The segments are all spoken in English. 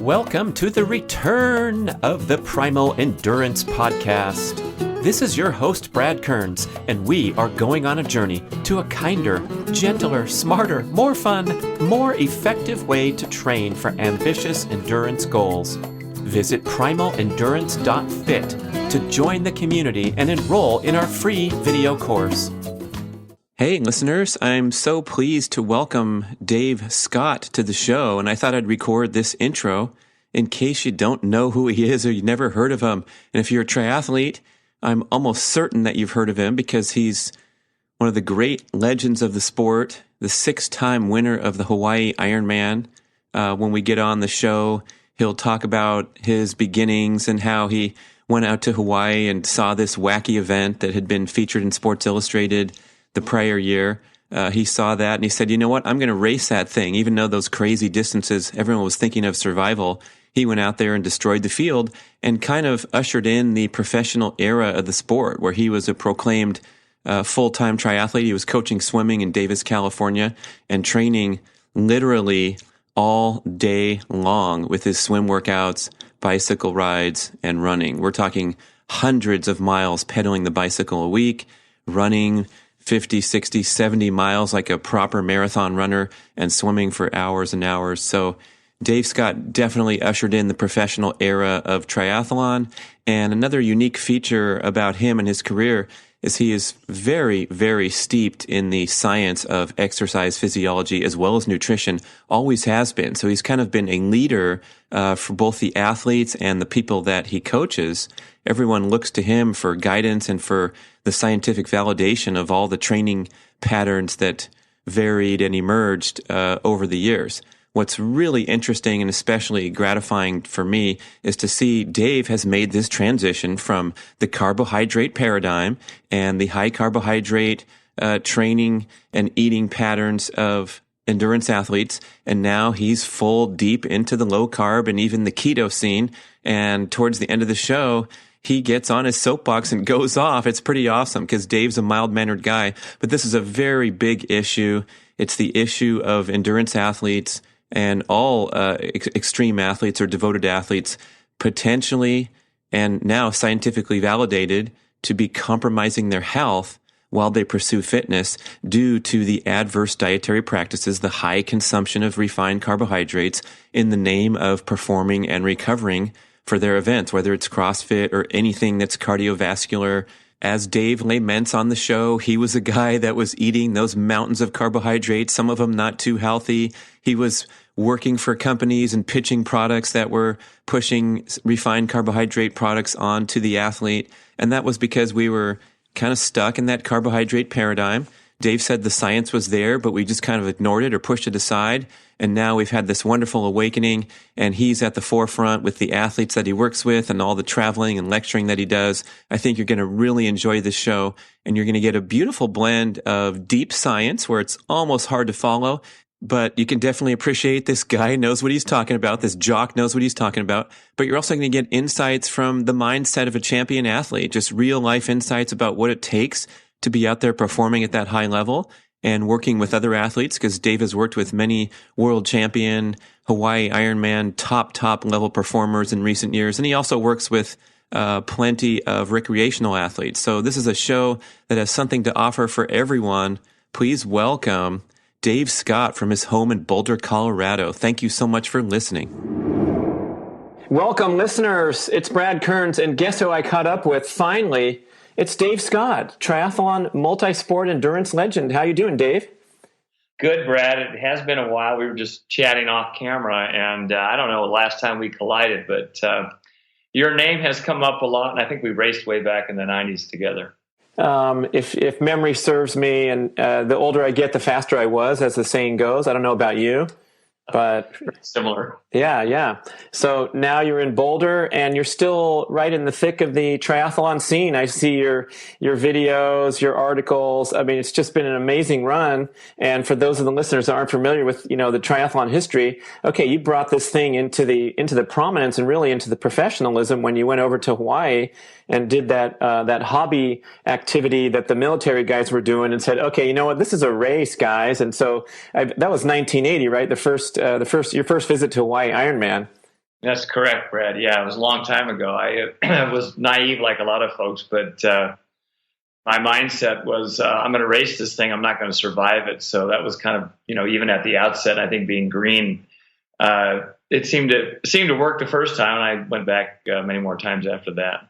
Welcome to the return of the Primal Endurance Podcast. This is your host, Brad Kearns, and we are going on a journey to a kinder, gentler, smarter, more fun, more effective way to train for ambitious endurance goals. Visit primalendurance.fit to join the community and enroll in our free video course. Hey, listeners, I'm so pleased to welcome Dave Scott to the show, and I thought I'd record this intro in case you don't know who he is or you never heard of him. And if you're a triathlete, I'm almost certain that you've heard of him because he's one of the great legends of the sport, the 6-time winner of the Hawaii Ironman. When we get on the show, he'll talk about his beginnings and how he went out to Hawaii and saw this wacky event that had been featured in Sports Illustrated the prior year. He saw that and he said, you know what, I'm going to race that thing. Even though those crazy distances, everyone was thinking of survival. He went out there and destroyed the field and kind of ushered in the professional era of the sport where he was a proclaimed full-time triathlete. He was coaching swimming in Davis, California and training literally all day long with his swim workouts, bicycle rides, and running. We're talking hundreds of miles pedaling the bicycle a week, running 50, 60, 70 miles like a proper marathon runner, and swimming for hours and hours. So Dave Scott definitely ushered in the professional era of triathlon. And another unique feature about him and his career is he is very, very steeped in the science of exercise physiology as well as nutrition, always has been. So he's kind of been a leader for both the athletes and the people that he coaches. Everyone looks to him for guidance and for the scientific validation of all the training patterns that varied and emerged over the years. What's really interesting and especially gratifying for me is to see Dave has made this transition from the carbohydrate paradigm and the high carbohydrate training and eating patterns of endurance athletes. And now he's full deep into the low carb and even the keto scene. And towards the end of the show, he gets on his soapbox and goes off. It's pretty awesome because Dave's a mild-mannered guy. But this is a very big issue. It's the issue of endurance athletes and all extreme athletes or devoted athletes potentially and now scientifically validated to be compromising their health while they pursue fitness due to the adverse dietary practices, the high consumption of refined carbohydrates in the name of performing and recovering for their events, whether it's CrossFit or anything that's cardiovascular. As Dave laments on the show, he was a guy that was eating those mountains of carbohydrates, some of them not too healthy. He was working for companies and pitching products that were pushing refined carbohydrate products onto the athlete. And that was because we were kind of stuck in that carbohydrate paradigm. Dave said the science was there, but we just kind of ignored it or pushed it aside. And now we've had this wonderful awakening, and he's at the forefront with the athletes that he works with and all the traveling and lecturing that he does. I think you're going to really enjoy this show, and you're going to get a beautiful blend of deep science where it's almost hard to follow, but you can definitely appreciate this guy knows what he's talking about. This jock knows what he's talking about. But you're also going to get insights from the mindset of a champion athlete, just real life insights about what it takes to be out there performing at that high level and working with other athletes, because Dave has worked with many world champion, Hawaii Ironman, top level performers in recent years. And he also works with plenty of recreational athletes. So this is a show that has something to offer for everyone. Please welcome Dave Scott from his home in Boulder, Colorado. Thank you so much for listening. Welcome, listeners. It's Brad Kearns, and guess who I caught up with finally? It's Dave Scott, triathlon multisport endurance legend. How you doing, Dave? Good, Brad. It has been a while. We were just chatting off camera, and I don't know the last time we collided, but your name has come up a lot, and I think we raced way back in the 90s together. If memory serves me, and the older I get, the faster I was, as the saying goes. I don't know about you, but similar. Yeah. So now you're in Boulder and you're still right in the thick of the triathlon scene. I see your videos, your articles. I mean, it's just been an amazing run. And for those of the listeners that aren't familiar with, the triathlon history, okay, you brought this thing into the prominence and really into the professionalism when you went over to Hawaii and did that hobby activity that the military guys were doing and said, okay, you know what, this is a race, guys. And so that was 1980, right? Your first visit to Hawaii Ironman. That's correct, Brad. Yeah, it was a long time ago. I was naive like a lot of folks, but my mindset was I'm going to race this thing. I'm not going to survive it. So that was kind of, even at the outset, I think being green, it seemed to work the first time, and I went back many more times after that.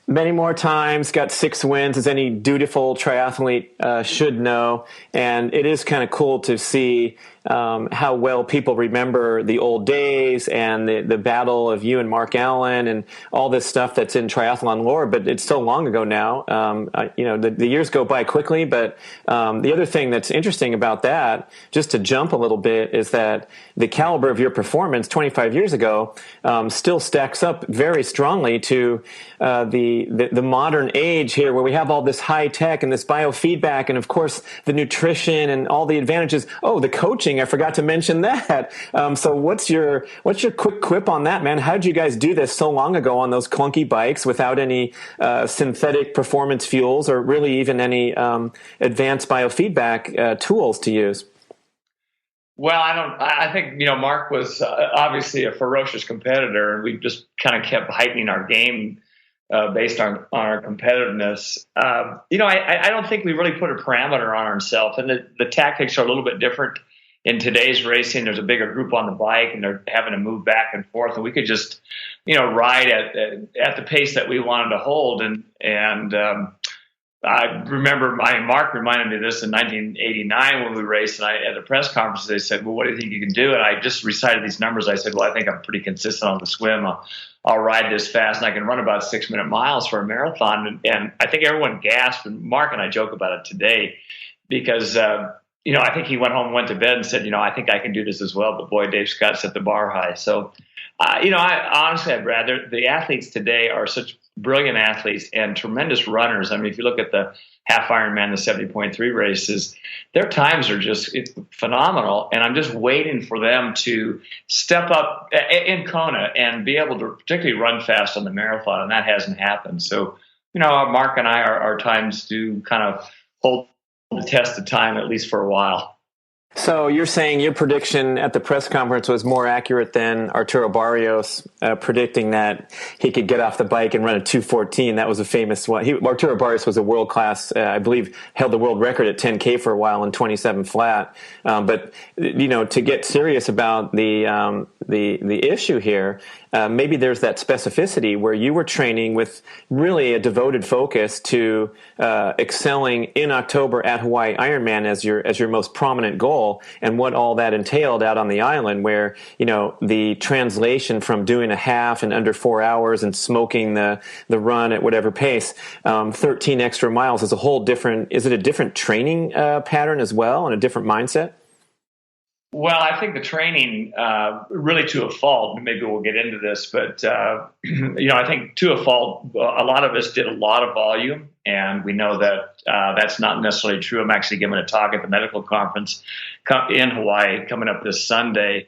Many more times, got 6 wins, as any dutiful triathlete should know. And it is kind of cool to see how well people remember the old days and the battle of you and Mark Allen and all this stuff that's in triathlon lore. But it's so long ago now. The years go by quickly. But the other thing that's interesting about that, just to jump a little bit, is that the caliber of your performance 25 years ago still stacks up very strongly to the modern age here, where we have all this high tech and this biofeedback, and of course the nutrition and all the advantages. Oh, the coaching, I forgot to mention that. So what's your quick quip on that, man? How did you guys do this so long ago on those clunky bikes without any synthetic performance fuels or really even any advanced biofeedback tools to use? Well, I think, Mark was obviously a ferocious competitor, and we just kind of kept heightening our game based on our competitiveness. I don't think we really put a parameter on ourselves, and the tactics are a little bit different in today's racing. There's a bigger group on the bike, and they're having to move back and forth, and we could just, ride at the pace that we wanted to hold. And I remember Mark reminded me of this in 1989 when we raced, and at a press conference they said, well, what do you think you can do? And I just recited these numbers. I said, well, I think I'm pretty consistent on the swim. I'll ride this fast, and I can run about 6-minute miles for a marathon. And I think everyone gasped, and Mark and I joke about it today because, I think he went home and went to bed and said, I think I can do this as well. But boy, Dave Scott set the bar high. So, I honestly, Brad, the athletes today are such brilliant athletes and tremendous runners. I mean, if you look at the half Ironman, the 70.3 races, their times are just phenomenal. And I'm just waiting for them to step up in Kona and be able to particularly run fast on the marathon. And that hasn't happened. So, Mark and I, our times do kind of hold the test of time, at least for a while. So you're saying your prediction at the press conference was more accurate than Arturo Barrios predicting that he could get off the bike and run a 2:14. That was a famous one. Arturo Barrios was a world-class, I believe, held the world record at 10K for a while in 27 flat. But to get serious about the issue here, maybe there's that specificity where you were training with really a devoted focus to excelling in October at Hawaii Ironman as your most prominent goal, and what all that entailed out on the island, where the translation from doing a half in under 4 hours and smoking the run at whatever pace, 13 extra miles is a whole different. Is it a different training pattern as well, and a different mindset? Well, I think the training, really to a fault, maybe we'll get into this, but, I think to a fault, a lot of us did a lot of volume, and we know that that's not necessarily true. I'm actually giving a talk at the medical conference in Hawaii coming up this Sunday,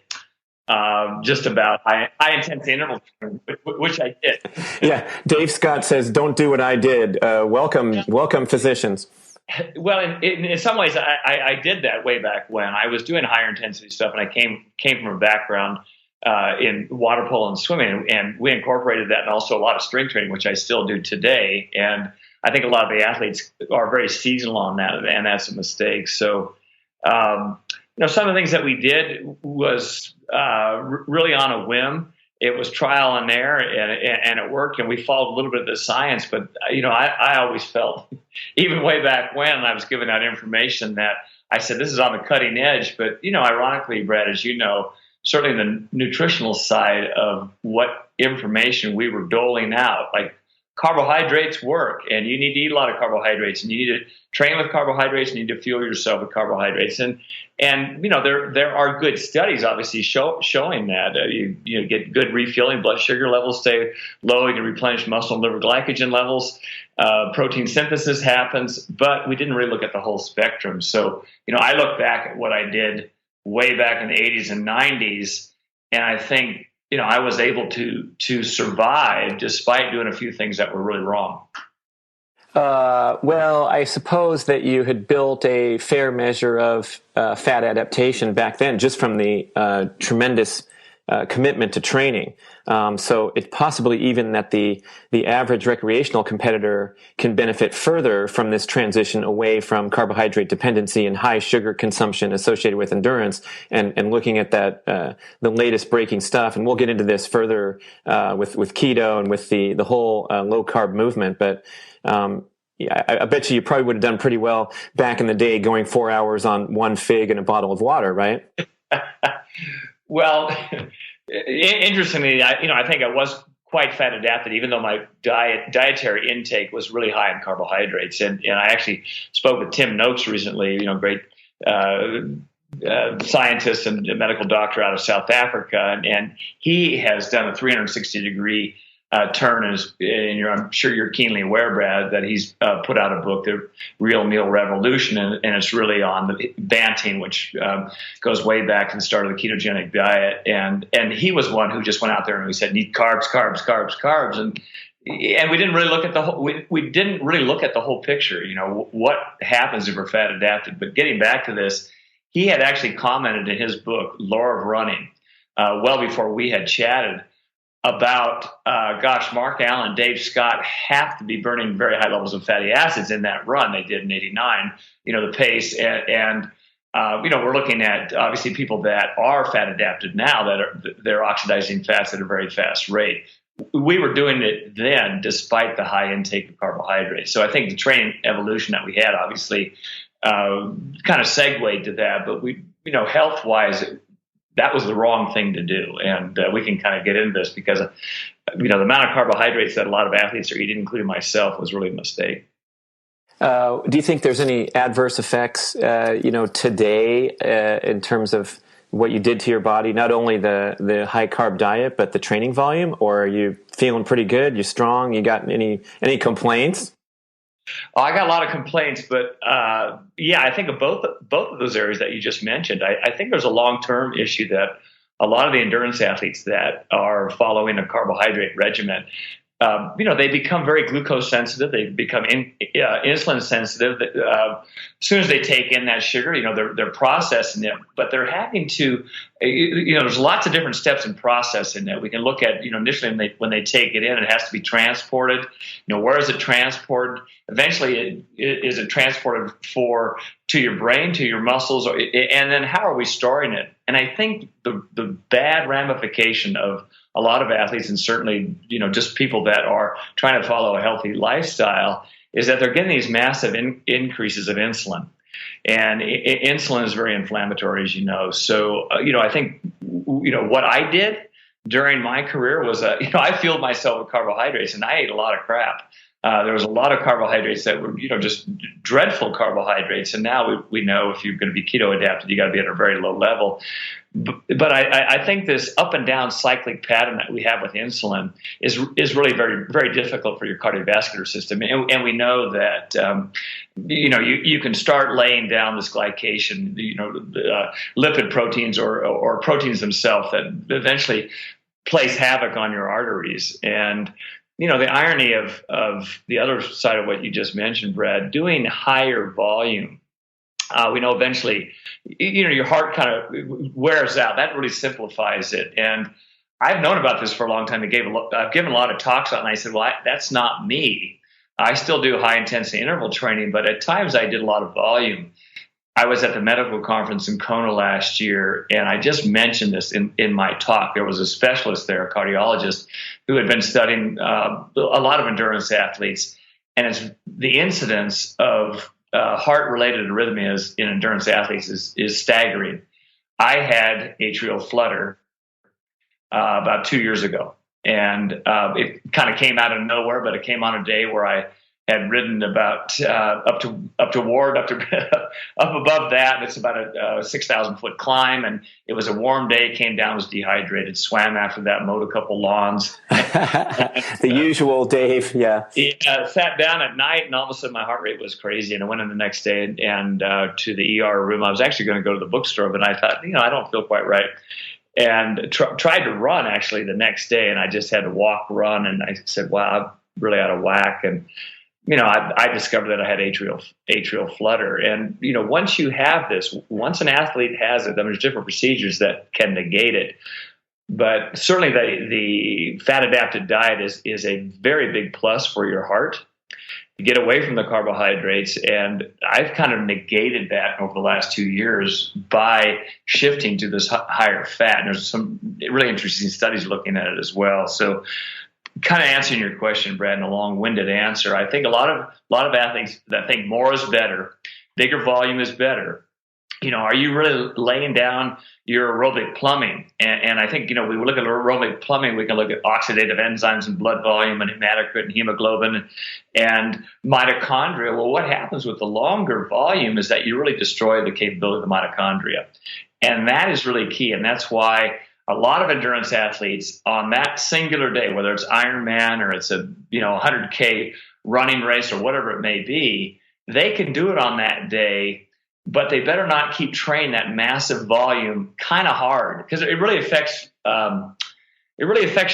just about high-intensity interval training, which I did. Yeah, Dave Scott says, don't do what I did. Welcome, physicians. Well, in some ways, I did that way back when I was doing higher intensity stuff, and I came from a background in water polo and swimming, and we incorporated that, and also a lot of strength training, which I still do today. And I think a lot of the athletes are very seasonal on that, and that's a mistake. So, some of the things that we did was really on a whim. It was trial and error, and it worked, and we followed a little bit of the science. But, I always felt, even way back when I was giving out information, that I said, this is on the cutting edge. But, ironically, Brad, as you know, certainly the nutritional side of what information we were doling out, like carbohydrates work, and you need to eat a lot of carbohydrates, and you need to train with carbohydrates, and you need to fuel yourself with carbohydrates. And there are good studies obviously showing that you get good refueling, blood sugar levels stay low, you can replenish muscle and liver glycogen levels, protein synthesis happens, but we didn't really look at the whole spectrum. So, I look back at what I did way back in the 80s and 90s, and I think, I was able to survive despite doing a few things that were really wrong. Well, I suppose that you had built a fair measure of fat adaptation back then, just from the tremendous commitment to training. So it's possibly even that the average recreational competitor can benefit further from this transition away from carbohydrate dependency and high sugar consumption associated with endurance, and looking at that the latest breaking stuff. And we'll get into this further with keto and with the whole low carb movement. But yeah, I bet you probably would have done pretty well back in the day, going 4 hours on one fig and a bottle of water, right? Well, interestingly, I think I was quite fat adapted, even though my dietary intake was really high in carbohydrates. And I actually spoke with Tim Noakes recently, great scientist and medical doctor out of South Africa, and he has done a 360-degree turn, and I'm sure you're keenly aware, Brad, that he's put out a book, The Real Meal Revolution, and it's really on the Banting, which goes way back to the start of the ketogenic diet. And he was one who just went out there and he said, need carbs, carbs, carbs, carbs. And we didn't really look at the whole, we didn't really look at the whole picture, what happens if we're fat adapted. But getting back to this, he had actually commented in his book, Law of Running, well before we had chatted, about, Mark Allen, Dave Scott have to be burning very high levels of fatty acids in that run they did in '89, the pace. And we're looking at obviously people that are fat adapted now they're oxidizing fats at a very fast rate. We were doing it then despite the high intake of carbohydrates. So I think the training evolution that we had obviously kind of segued to that, but we, health wise, that was the wrong thing to do. And we can kind of get into this because, the amount of carbohydrates that a lot of athletes are eating, including myself, was really a mistake. Do you think there's any adverse effects, today in terms of what you did to your body, not only the high carb diet, but the training volume? Or are you feeling pretty good? You strong? You got any complaints? Oh, I got a lot of complaints, but I think of both of those areas that you just mentioned. I think there's a long-term issue that a lot of the endurance athletes that are following a carbohydrate regimen, they become very glucose sensitive. They become insulin sensitive. As soon as they take in that sugar, they're processing it, but they're having to, there's lots of different steps in processing it. We can look at, initially when they take it in, it has to be transported. Where is it transported? Eventually, is it transported to your brain, to your muscles, and then how are we storing it? And I think the bad ramification of a lot of athletes, and certainly, just people that are trying to follow a healthy lifestyle, is that they're getting these massive increases of insulin. And insulin is very inflammatory, as you know. So, I think, what I did during my career was, I fueled myself with carbohydrates, and I ate a lot of crap. There was a lot of carbohydrates that were, just dreadful carbohydrates. And now we know if you're going to be keto adapted, you got to be at a very low level. But I think this up and down cyclic pattern that we have with insulin is really very, very difficult for your cardiovascular system. And we know that, you can start laying down this glycation, lipid proteins or proteins themselves that eventually plays havoc on your arteries. And the irony of the other side of what you just mentioned, Brad, doing higher volume, we know eventually, your heart kind of wears out. That really simplifies it. And I've known about this for a long time. I've given a lot of talks on it, and I said, well, that's not me. I still do high intensity interval training, but at times I did a lot of volume. I was at the medical conference in Kona last year, and I just mentioned this in my talk. There was a specialist there, a cardiologist, who had been studying a lot of endurance athletes, and it's the incidence of heart-related arrhythmias in endurance athletes is staggering. I had atrial flutter about 2 years ago, and it kind of came out of nowhere, but it came on a day where I had ridden about up to Ward, up above that. It's about a 6,000 foot climb, and it was a warm day. Came down, was dehydrated, swam after that, mowed a couple lawns. The usual, Dave. Yeah. Sat down at night, and all of a sudden my heart rate was crazy. And I went in the next day and to the ER room. I was actually going to go to the bookstore, but I thought, I don't feel quite right. And tried to run actually the next day, and I just had to run. And I said, wow, I'm really out of whack. And I discovered that I had atrial flutter. And, once you have this, once an athlete has it, then there's different procedures that can negate it. But certainly the fat adapted diet is a very big plus for your heart. You get away from the carbohydrates, and I've kind of negated that over the last 2 years by shifting to this higher fat. And there's some really interesting studies looking at it as well. So kind of answering your question, Brad, in a long-winded answer, I think a lot of athletes that think more is better, bigger volume is better. Are you really laying down your aerobic plumbing? And I think, we look at aerobic plumbing, we can look at oxidative enzymes and blood volume and hematocrit and hemoglobin and mitochondria. Well, what happens with the longer volume is that you really destroy the capability of the mitochondria. And that is really key. And that's why a lot of endurance athletes on that singular day, whether it's Ironman or it's a 100K running race or whatever it may be, they can do it on that day. But they better not keep training that massive volume kind of hard, because it really affects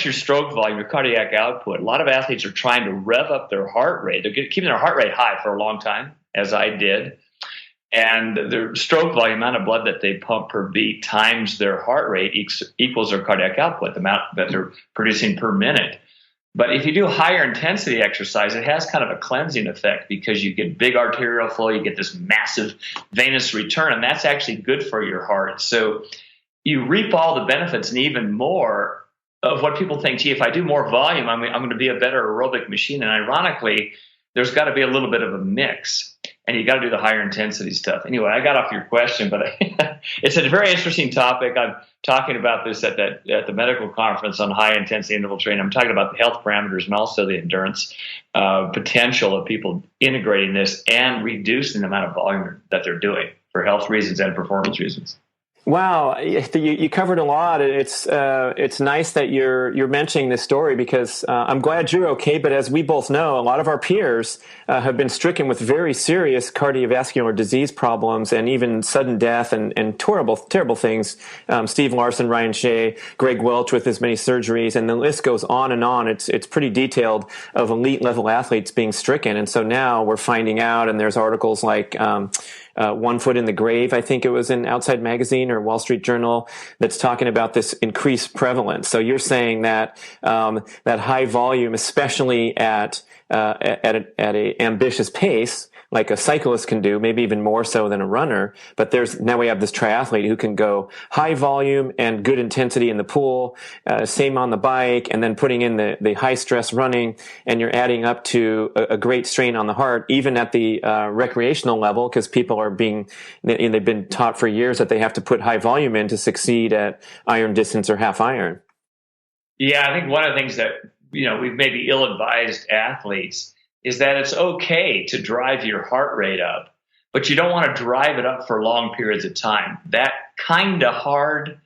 your stroke volume, your cardiac output. A lot of athletes are trying to rev up their heart rate. They're keeping their heart rate high for a long time, as I did. And their stroke volume, amount of blood that they pump per beat times their heart rate equals their cardiac output, the amount that they're producing per minute. But if you do higher intensity exercise, it has kind of a cleansing effect because you get big arterial flow, you get this massive venous return, and that's actually good for your heart. So you reap all the benefits and even more of what people think, gee, if I do more volume, I'm going to be a better aerobic machine. And ironically, there's got to be a little bit of a mix, and you got to do the higher intensity stuff. Anyway, I got off your question, but it's a very interesting topic. I'm talking about this at the medical conference on high intensity interval training. I'm talking about the health parameters and also the endurance potential of people integrating this and reducing the amount of volume that they're doing for health reasons and performance reasons. Wow, you covered a lot. It's nice that you're mentioning this story because I'm glad you're okay. But as we both know, a lot of our peers have been stricken with very serious cardiovascular disease problems and even sudden death and terrible things. Steve Larson, Ryan Shea, Greg Welch with as many surgeries, and the list goes on and on. It's pretty detailed of elite level athletes being stricken, and so now we're finding out. And there's articles like. 1 Foot in the Grave, I think it was in Outside Magazine or Wall Street Journal, that's talking about this increased prevalence. So you're saying that that high volume, especially at a ambitious pace, like a cyclist can do, maybe even more so than a runner. But now we have this triathlete who can go high volume and good intensity in the pool, same on the bike, and then putting in the high stress running, and you're adding up to a great strain on the heart, even at the recreational level, because people they've been taught for years that they have to put high volume in to succeed at iron distance or half iron. Yeah, I think one of the things that we've maybe ill-advised athletes is that it's okay to drive your heart rate up, but you don't want to drive it up for long periods of time. That kind of hard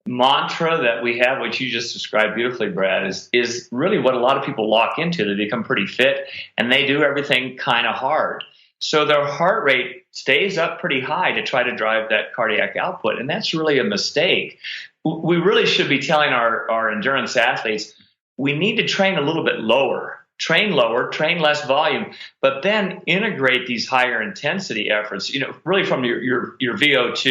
mantra that we have, which you just described beautifully, Brad, is really what a lot of people lock into. They become pretty fit, and they do everything kind of hard. So their heart rate stays up pretty high to try to drive that cardiac output, and that's really a mistake. We really should be telling our endurance athletes, we need to train a little bit lower. Train lower, train less volume, but then integrate these higher intensity efforts, really from your VO2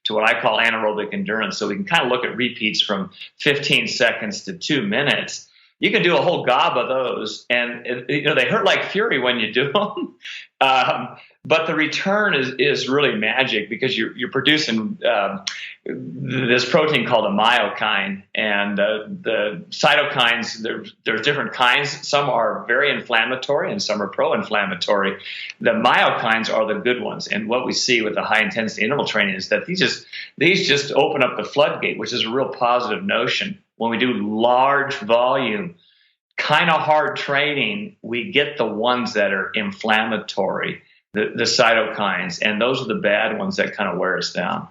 to what I call anaerobic endurance. So we can kind of look at repeats from 15 seconds to 2 minutes. You can do a whole gob of those, and they hurt like fury when you do them. But the return is really magic because you're producing this protein called a myokine, and the cytokines. There's different kinds. Some are very inflammatory, and some are pro-inflammatory. The myokines are the good ones, and what we see with the high intensity interval training is that these just open up the floodgate, which is a real positive notion. When we do large volume, kind of hard training, we get the ones that are inflammatory, the cytokines, and those are the bad ones that kind of wear us down.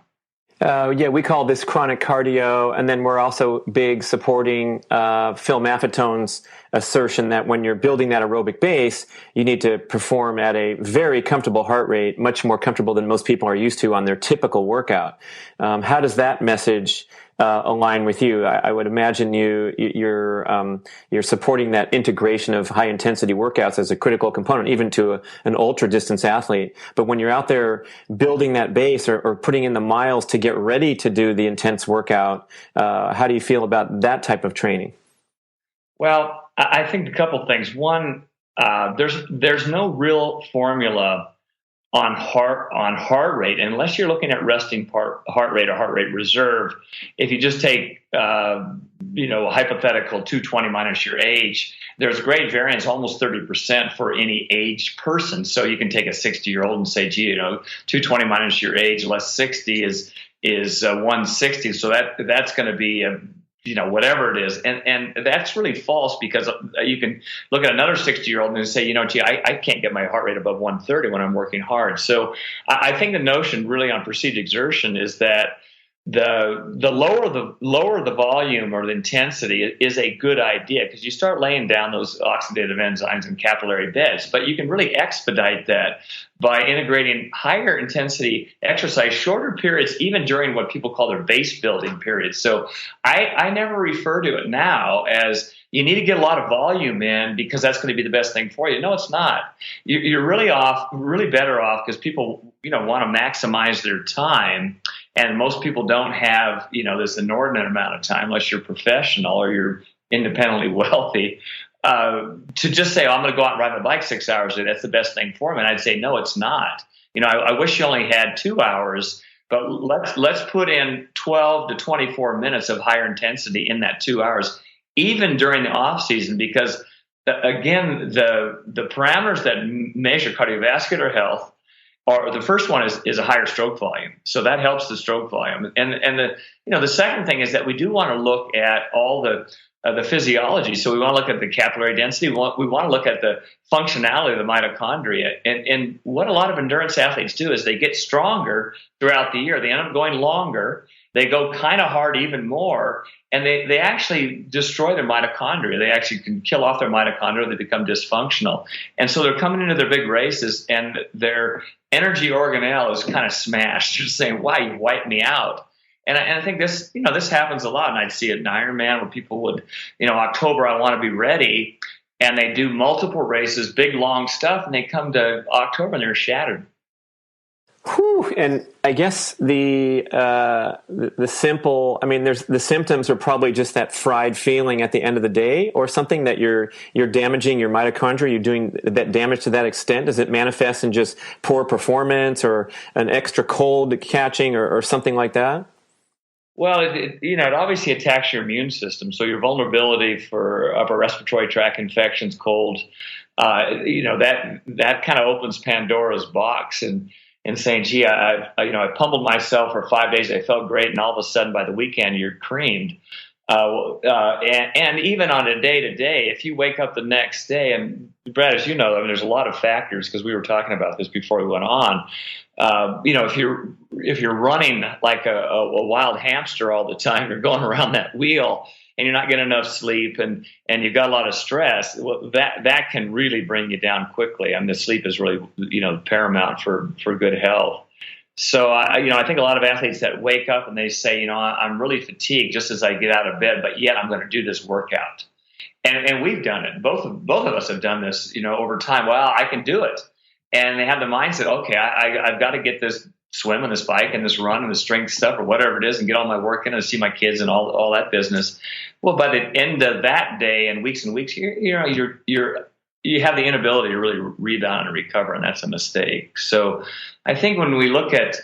Yeah, we call this chronic cardio, and then we're also big supporting Phil Maffetone's assertion that when you're building that aerobic base, you need to perform at a very comfortable heart rate, much more comfortable than most people are used to on their typical workout. How does that message align with you. I would imagine you're supporting that integration of high intensity workouts as a critical component, even to an ultra distance athlete. But when you're out there building that base or putting in the miles to get ready to do the intense workout, how do you feel about that type of training? Well, I think a couple of things. One, there's no real formula on heart rate unless you're looking at resting heart rate or heart rate reserve. If you just take hypothetical 220 minus your age, there's great variance, almost 30% for any aged person. So you can take a 60-year-old and say, 220 minus your age less 60 is 160. So that's going to be whatever it is. And that's really false, because you can look at another 60-year-old and say, I can't get my heart rate above 130 when I'm working hard. So I think the notion really on perceived exertion is that the lower the volume or the intensity is a good idea, because you start laying down those oxidative enzymes and capillary beds. But you can really expedite that by integrating higher intensity exercise, shorter periods, even during what people call their base building periods. So I never refer to it now as you need to get a lot of volume in because that's going to be the best thing for you. No, it's not. You're really better off, because people want to maximize their time. And most people don't have, this inordinate amount of time, unless you're professional or you're independently wealthy, to just say, I'm going to go out and ride my bike 6 hours a day. That's the best thing for me. And I'd say, no, it's not. I wish you only had 2 hours, but let's put in 12 to 24 minutes of higher intensity in that 2 hours, even during the off season, because again, the parameters that measure cardiovascular health, or the first one is a higher stroke volume. So that helps the stroke volume. And the second thing is that we do want to look at all the physiology. So we want to look at the capillary density. We want to look at the functionality of the mitochondria. And what a lot of endurance athletes do is they get stronger throughout the year. They end up going longer. They go kind of hard even more, and they actually destroy their mitochondria. They actually can kill off their mitochondria. They become dysfunctional. And so they're coming into their big races, and their energy organelle is kind of smashed. They're saying, why, you wiped me out. And I think this happens a lot, and I'd see it in Ironman where people would, October, I want to be ready, and they do multiple races, big, long stuff, and they come to October and they're shattered. Whew. And I guess the simple, there's the symptoms are probably just that fried feeling at the end of the day, or something that you're damaging your mitochondria. You're doing that damage to that extent. Does it manifest in just poor performance or an extra cold catching or something like that? Well, it obviously attacks your immune system. So your vulnerability for upper respiratory tract infections, cold, that kind of opens Pandora's box and saying, gee, I pummeled myself for 5 days. I felt great. And all of a sudden by the weekend, you're creamed. And even on a day-to-day, if you wake up the next day, and Brad, as you know, there's a lot of factors, because we were talking about this before we went on. If you're running like a wild hamster all the time, you're going around that wheel and you're not getting enough sleep and you've got a lot of stress, well, that can really bring you down quickly. The sleep is really, paramount for good health. So I think a lot of athletes that wake up and they say, I'm really fatigued just as I get out of bed, but yet I'm going to do this workout. And we've done it. Both of us have done this, over time. Well, I can do it. And they have the mindset, okay, I've got to get this swim and this bike and this run and the strength stuff or whatever it is and get all my work in and see my kids and all that business. Well, by the end of that day and weeks, you have the inability to really rebound and recover, and that's a mistake. So I think when we look at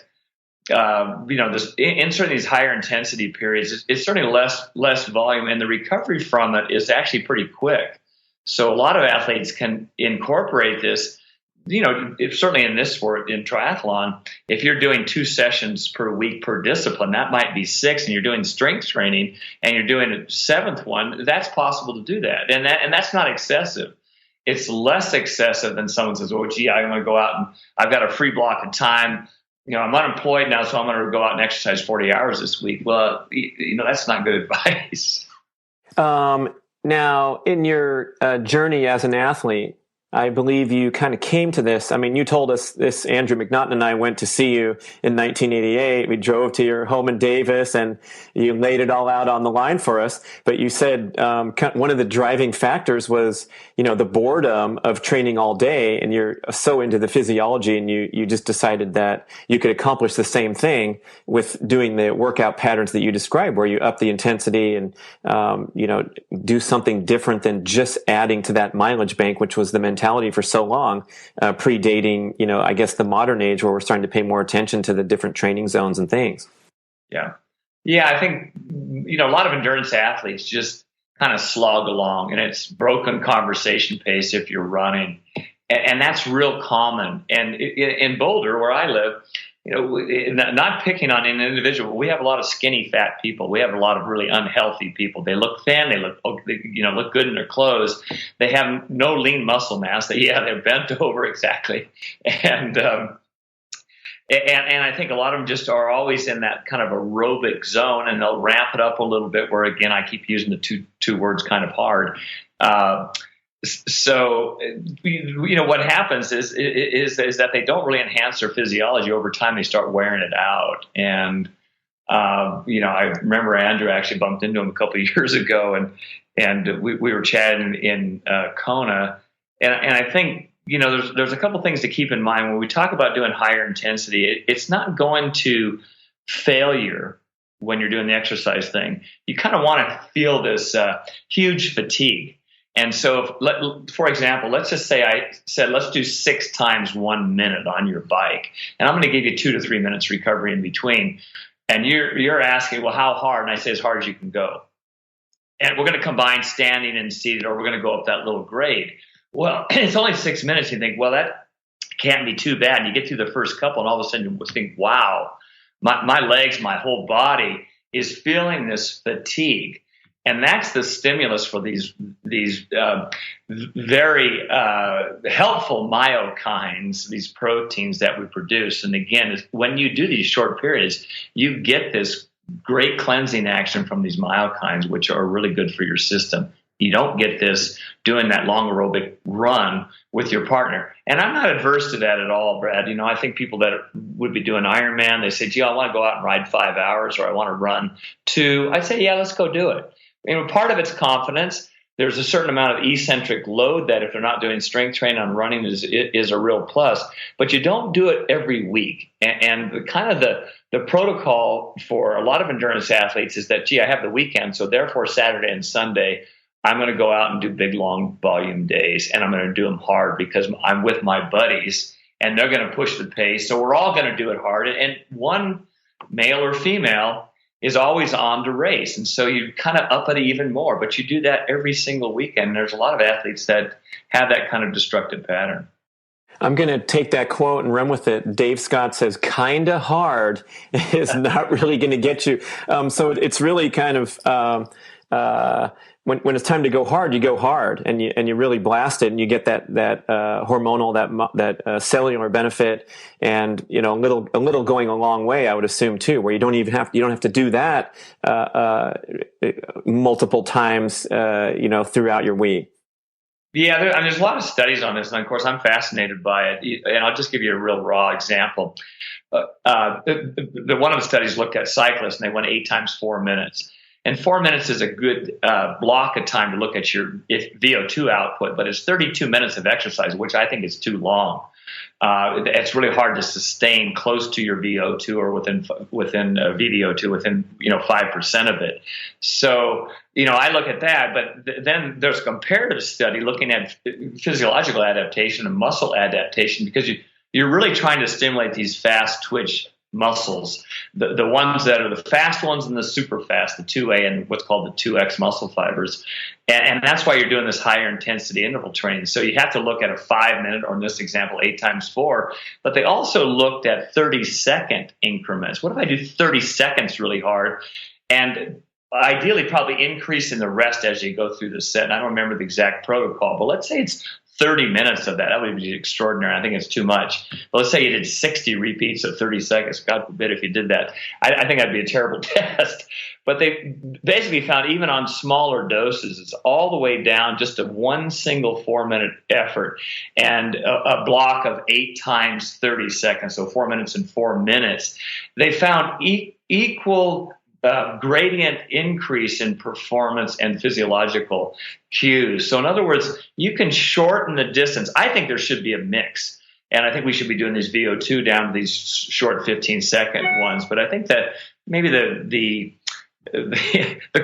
inserting these higher intensity periods, it's certainly less volume, and the recovery from it is actually pretty quick. So a lot of athletes can incorporate this. Certainly in this sport, in triathlon, if you're doing 2 sessions per week per discipline, that might be 6, and you're doing strength training and you're doing a 7th one, that's possible to do that. And that's not excessive. It's less excessive than someone says, oh, gee, I'm going to go out and I've got a free block of time. I'm unemployed now, so I'm going to go out and exercise 40 hours this week. Well, that's not good advice. Now, in your journey as an athlete, I believe you kind of came to this. I mean, you told us this. Andrew McNaughton and I went to see you in 1988. We drove to your home in Davis, and you laid it all out on the line for us. But you said one of the driving factors was, the boredom of training all day, and you're so into the physiology, and you just decided that you could accomplish the same thing with doing the workout patterns that you described, where you up the intensity and do something different than just adding to that mileage bank, which was the mentality for so long, predating, I guess the modern age where we're starting to pay more attention to the different training zones and things. Yeah. Yeah. I think, a lot of endurance athletes just kind of slog along, and it's broken conversation pace if you're running. And that's real common. And in Boulder, where I live, not picking on an individual, we have a lot of skinny, fat people. We have a lot of really unhealthy people. They look thin. They look good in their clothes. They have no lean muscle mass. They're bent over exactly. And I think a lot of them just are always in that kind of aerobic zone, and they'll ramp it up a little bit. Where again, I keep using the two words kind of hard. So, what happens is that they don't really enhance their physiology. Over time, they start wearing it out. And, I remember Andrew actually bumped into him a couple of years ago, and we were chatting in Kona. And I think, there's a couple things to keep in mind when we talk about doing higher intensity. It's not going to failure when you're doing the exercise thing. You kind of want to feel this huge fatigue. And so, for example, let's just say I said, let's do 6 times 1 minute on your bike. And I'm going to give you 2 to 3 minutes recovery in between. And you're asking, well, how hard? And I say, as hard as you can go. And we're going to combine standing and seated, or we're going to go up that little grade. Well, it's only 6 minutes. You think, well, that can't be too bad. And you get through the first couple, and all of a sudden you think, wow, my legs, my whole body is feeling this fatigue. And that's the stimulus for these very helpful myokines, these proteins that we produce. And again, when you do these short periods, you get this great cleansing action from these myokines, which are really good for your system. You don't get this doing that long aerobic run with your partner. And I'm not adverse to that at all, Brad. I think people that would be doing Ironman, they say, gee, I want to go out and ride 5 hours, or I want to run 2. I'd say, yeah, let's go do it. Part of it's confidence. There's a certain amount of eccentric load that if they're not doing strength training on running is a real plus. But you don't do it every week. And kind of the protocol for a lot of endurance athletes is that, gee, I have the weekend, so therefore Saturday and Sunday, I'm going to go out and do big, long volume days, and I'm going to do them hard because I'm with my buddies, and they're going to push the pace. So we're all going to do it hard. And one male or female is always on to race. And so you kind of up it even more, but you do that every single weekend. There's a lot of athletes that have that kind of destructive pattern. I'm going to take that quote and run with it. Dave Scott says, kinda hard is not really going to get you. So it's really kind of, when it's time to go hard, you go hard, and you really blast it, and you get that hormonal, that cellular benefit, and a little going a long way, I would assume too, where you don't have to do that multiple times throughout your week. Yeah, there's a lot of studies on this, and of course I'm fascinated by it. And I'll just give you a real raw example. One of the studies looked at cyclists, and they went 8 times 4 minutes. And 4 minutes is a good block of time to look at your VO2 output, but it's 32 minutes of exercise, which I think is too long. It's really hard to sustain close to your VO2 or within VDO2, within 5% of it. So I look at that, but then there's a comparative study looking at physiological adaptation and muscle adaptation, because you're really trying to stimulate these fast twitch muscles, the ones that are the fast ones and the super fast, the 2A and what's called the 2X muscle fibers. And that's why you're doing this higher intensity interval training. So you have to look at a 5 minute, or in this example, 8 times 4. But they also looked at 30-second increments. What if I do 30 seconds really hard? And ideally probably increasing the rest as you go through the set. And I don't remember the exact protocol, but let's say it's 30 minutes of that. That would be extraordinary. I think it's too much. But let's say you did 60 repeats of 30 seconds. God forbid if you did that. I think that'd be a terrible test. But they basically found even on smaller doses, it's all the way down just to one single 4-minute effort and a block of 8 times 30 seconds, so 4 minutes and 4 minutes. They found equal gradient increase in performance and physiological cues. So in other words, you can shorten the distance. I think there should be a mix. And I think we should be doing these VO2 down to these short 15-second ones. But I think that maybe the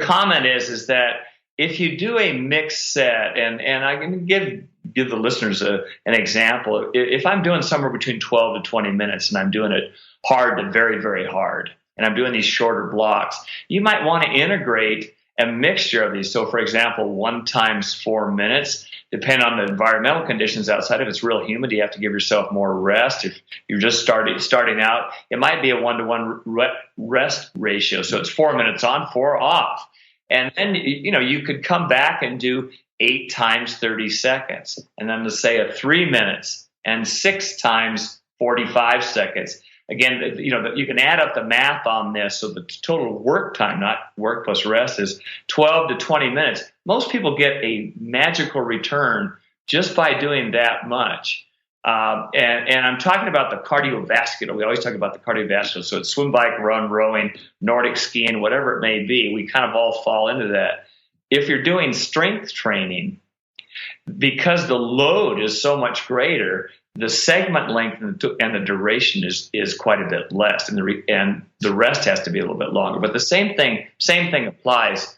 comment is that if you do a mixed set, and I can give the listeners an example. If I'm doing somewhere between 12 to 20 minutes and I'm doing it hard to very, very hard, and I'm doing these shorter blocks, you might want to integrate a mixture of these. So, for example, 1 times 4 minutes, depending on the environmental conditions outside. If it's real humid, you have to give yourself more rest. If you're just starting out, it might be a 1-to-1 rest ratio. So it's 4 minutes on, 4 off. And then, you could come back and do 8 times 30 seconds. And then let's say 3 minutes and 6 times 45 seconds. Again, you can add up the math on this. So the total work time, not work plus rest, is 12 to 20 minutes. Most people get a magical return just by doing that much. And I'm talking about the cardiovascular. We always talk about the cardiovascular. So it's swim, bike, run, rowing, Nordic skiing, whatever it may be. We kind of all fall into that. If you're doing strength training, because the load is so much greater, the segment length and the duration is quite a bit less, and the rest has to be a little bit longer. But the same thing applies.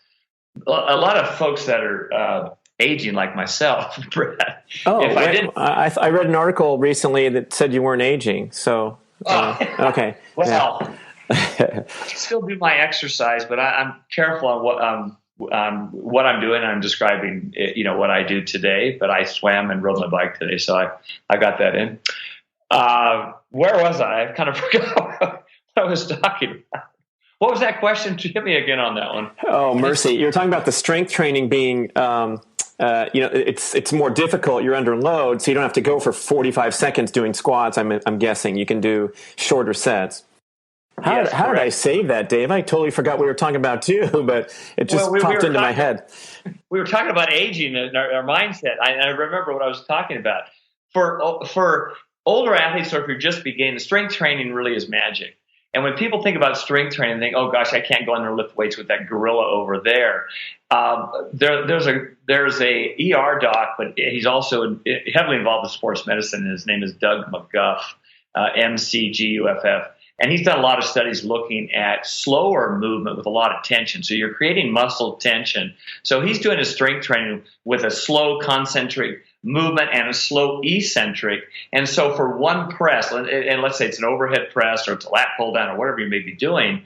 A lot of folks that are aging, like myself, Brad. I read an article recently that said you weren't aging. So okay. Well, I still do my exercise, but I'm careful on what I'm doing. I'm describing, what I do today, but I swam and rode my bike today. So I got that in. Where was I? I kind of forgot what I was talking about. What was that question? Hit me again on that one. Oh, mercy. You're talking about the strength training being, it's more difficult. You're under load, so you don't have to go for 45 seconds doing squats. I'm guessing you can do shorter sets. How did I save that, Dave? I totally forgot we were talking about too, but it just popped into my head. We were talking about aging and our mindset. I remember what I was talking about. For older athletes, or if you're just beginning, the strength training really is magic. And when people think about strength training, they think, "Oh gosh, I can't go in there and lift weights with that gorilla over there." There's a ER doc, but he's also heavily involved with sports medicine. And his name is Doug McGuff, MCGUFF. And he's done a lot of studies looking at slower movement with a lot of tension. So you're creating muscle tension. So he's doing his strength training with a slow concentric movement and a slow eccentric. And so for one press, and let's say it's an overhead press or it's a lat pull down or whatever you may be doing,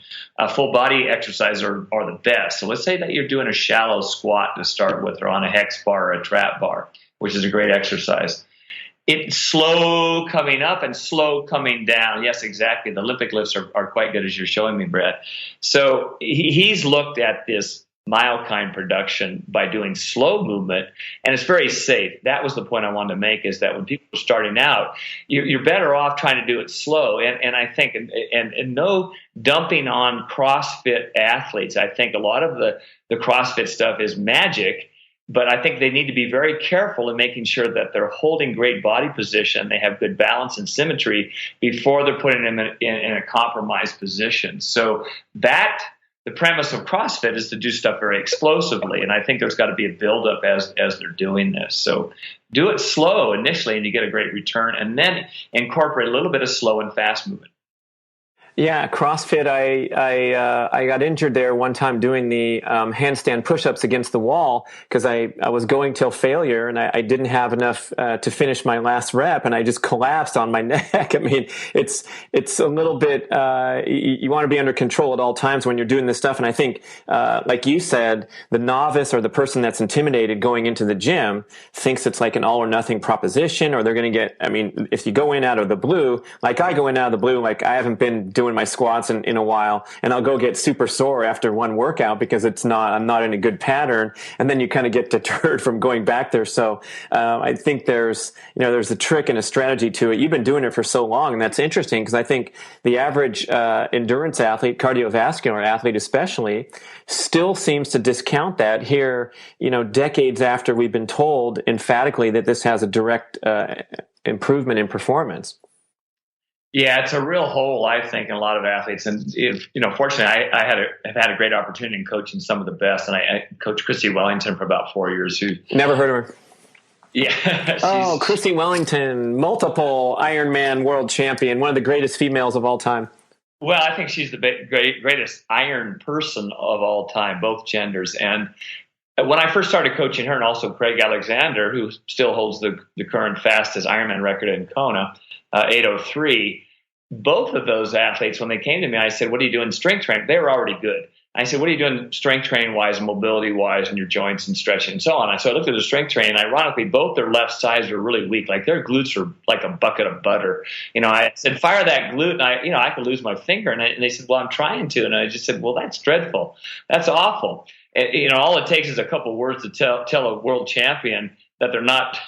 full body exercises are the best. So let's say that you're doing a shallow squat to start with, or on a hex bar or a trap bar, which is a great exercise. It's slow coming up and slow coming down. Yes, exactly. The Olympic lifts are quite good, as you're showing me, Brett. So he's looked at this myokine production by doing slow movement, and it's very safe. That was the point I wanted to make, is that when people are starting out, you're better off trying to do it slow. And I think, and no dumping on CrossFit athletes. I think a lot of the CrossFit stuff is magic, but I think they need to be very careful in making sure that they're holding great body position, they have good balance and symmetry before they're putting them in a compromised position. So the premise of CrossFit is to do stuff very explosively, and I think there's got to be a buildup as they're doing this. So do it slow initially, and you get a great return, and then incorporate a little bit of slow and fast movement. Yeah, CrossFit, I got injured there one time doing the handstand push-ups against the wall because I was going till failure, and I didn't have enough to finish my last rep, and I just collapsed on my neck. I mean, it's a little bit, you want to be under control at all times when you're doing this stuff. And I think, like you said, the novice or the person that's intimidated going into the gym thinks it's like an all or nothing proposition, or they're going to get, I mean, if you go in out of the blue, like I go in out of the blue, like I haven't been doing my squats in a while, and I'll go get super sore after one workout because I'm not in a good pattern, and then you kind of get deterred from going back there. So I think there's a trick and a strategy to it. You've been doing it for so long, and that's interesting because I think the average endurance athlete, cardiovascular athlete especially, still seems to discount that here, decades after we've been told emphatically that this has a direct improvement in performance. Yeah, it's a real hole, I think, in a lot of athletes. And fortunately, I've had a great opportunity in coaching some of the best. And I coached Christy Wellington for about 4 years. Who never heard of her? Yeah. Christy Wellington, multiple Ironman world champion, one of the greatest females of all time. Well, I think she's the greatest iron person of all time, both genders. And when I first started coaching her, and also Craig Alexander, who still holds the current fastest Ironman record in Kona, 8:03, both of those athletes, when they came to me, I said, what are you doing strength training? They were already good. I said, what are you doing strength training wise and mobility wise and your joints and stretching and so on? So I looked at the strength training, and ironically, both their left sides were really weak. Like their glutes were like a bucket of butter. I said, fire that glute, and I could lose my finger. And they said, well, I'm trying to. And I just said, well, that's dreadful. That's awful. And, all it takes is a couple words to tell a world champion that they're not,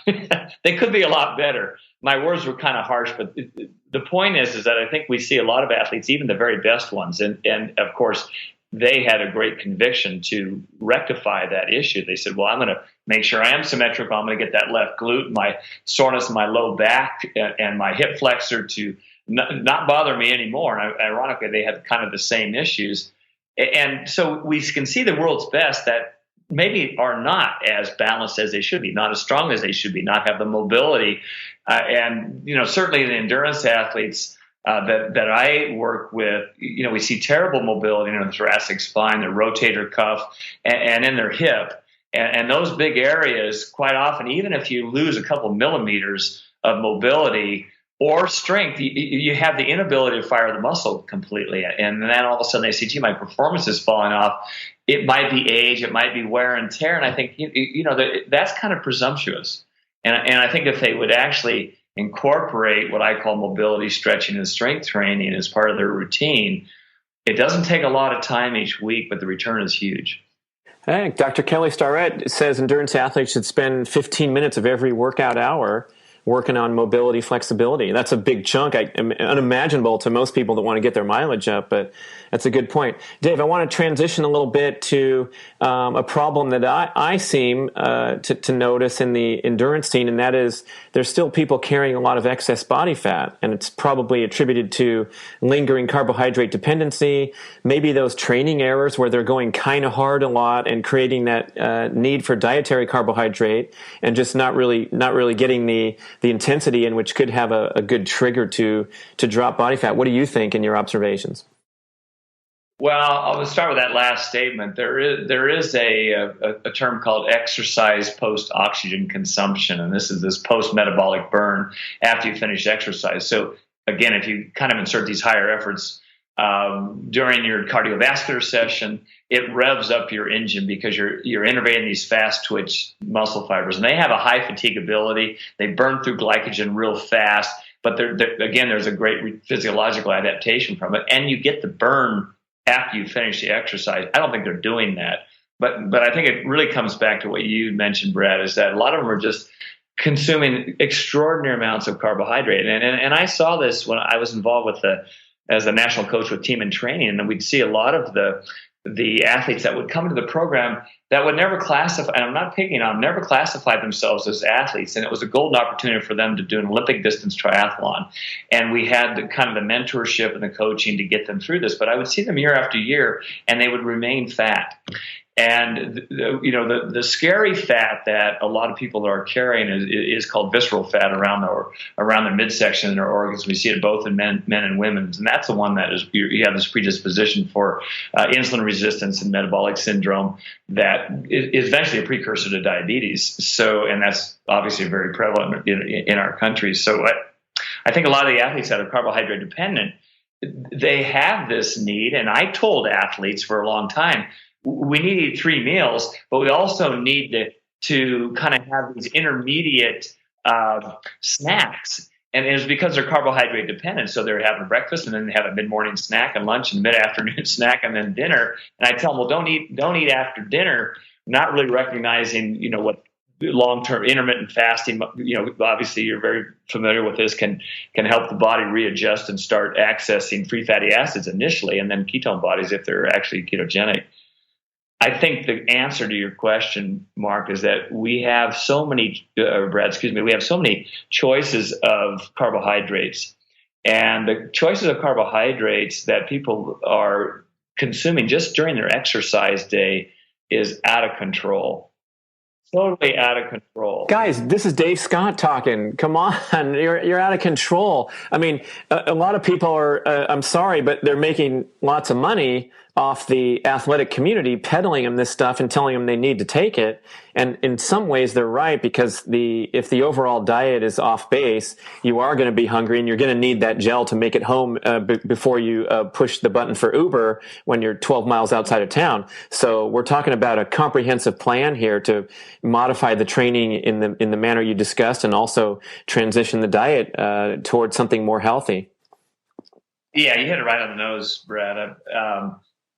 they could be a lot better. My words were kind of harsh, but the point is that I think we see a lot of athletes, even the very best ones. And of course, they had a great conviction to rectify that issue. They said, well, I'm going to make sure I am symmetrical. I'm going to get that left glute, my soreness in my low back, and my hip flexor to not bother me anymore. And ironically, they had kind of the same issues. And so we can see the world's best that maybe are not as balanced as they should be, not as strong as they should be, not have the mobility. And certainly the endurance athletes that I work with, we see terrible mobility in the thoracic spine, their rotator cuff, and in their hip. And those big areas, quite often, even if you lose a couple millimeters of mobility or strength, you have the inability to fire the muscle completely. And then all of a sudden they say, gee, my performance is falling off. It might be age, it might be wear and tear. And I think, that's kind of presumptuous. And I think if they would actually incorporate what I call mobility, stretching, and strength training as part of their routine, it doesn't take a lot of time each week, but the return is huge. Hey, Dr. Kelly Starrett says endurance athletes should spend 15 minutes of every workout hour working on mobility, flexibility. That's a big chunk, unimaginable to most people that want to get their mileage up, but that's a good point. Dave, I want to transition a little bit to a problem that I seem to notice in the endurance scene, and that is there's still people carrying a lot of excess body fat, and it's probably attributed to lingering carbohydrate dependency, maybe those training errors where they're going kind of hard a lot and creating that need for dietary carbohydrate and just not really getting the intensity in which could have a good trigger to drop body fat. What do you think in your observations? Well, I'll start with that last statement. There is a term called exercise post-oxygen consumption, and this is this post-metabolic burn after you finish exercise. So again, if you kind of insert these higher efforts during your cardiovascular session, it revs up your engine because you're innervating these fast twitch muscle fibers, and they have a high fatigability. They burn through glycogen real fast, but again, there's a great physiological adaptation from it, and you get the burn after you finish the exercise. I don't think they're doing that, but I think it really comes back to what you mentioned, Brad, is that a lot of them are just consuming extraordinary amounts of carbohydrate, and I saw this when I was involved as a national coach with Team in Training, and we'd see a lot of the athletes that would come into the program that would never classify, and I'm not picking on them, never classified themselves as athletes. And it was a golden opportunity for them to do an Olympic distance triathlon. And we had the kind of the mentorship and the coaching to get them through this. But I would see them year after year, and they would remain fat. And the scary fat that a lot of people are carrying is called visceral fat around their midsection and their organs. We see it both in men and women, and that's the one that is you have this predisposition for insulin resistance and metabolic syndrome that is eventually a precursor to diabetes. So, and that's obviously very prevalent in our country. So, I think a lot of the athletes that are carbohydrate dependent, they have this need, and I told athletes for a long time, we need to eat 3 meals, but we also need to kind of have these intermediate snacks. And it was because they're carbohydrate dependent. So they're having breakfast and then they have a mid-morning snack and lunch and mid-afternoon snack and then dinner. And I tell them, well, don't eat after dinner, not really recognizing, what long-term intermittent fasting, obviously you're very familiar with this, can help the body readjust and start accessing free fatty acids initially, and then ketone bodies if they're actually ketogenic. I think the answer to your question, Mark, is that we have so many, Brad, we have so many choices of carbohydrates, and the choices of carbohydrates that people are consuming just during their exercise day is out of control. Totally out of control. Guys, this is Dave Scott talking. Come on, you're out of control. I mean, a lot of people are, I'm sorry, but they're making lots of money off the athletic community, peddling them this stuff and telling them they need to take it. And in some ways they're right, because if the overall diet is off base, you are going to be hungry and you're going to need that gel to make it home before you push the button for Uber when you're 12 miles outside of town. So we're talking about a comprehensive plan here to modify the training in the manner you discussed, and also transition the diet towards something more healthy. Yeah, you hit it right on the nose, Brad.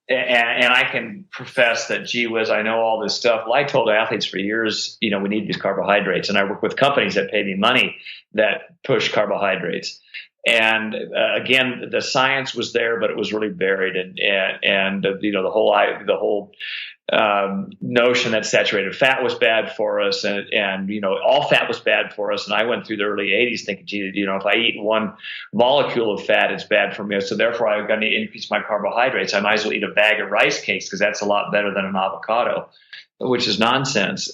And I can profess that, gee whiz, I know all this stuff. Well, I told athletes for years, we need these carbohydrates. And I work with companies that pay me money that push carbohydrates. And again, the science was there, but it was really buried. And the whole notion that saturated fat was bad for us, and all fat was bad for us. And I went through the early 80s thinking, gee, if I eat one molecule of fat, it's bad for me. So therefore, I'm going to increase my carbohydrates. I might as well eat a bag of rice cakes because that's a lot better than an avocado, which is nonsense.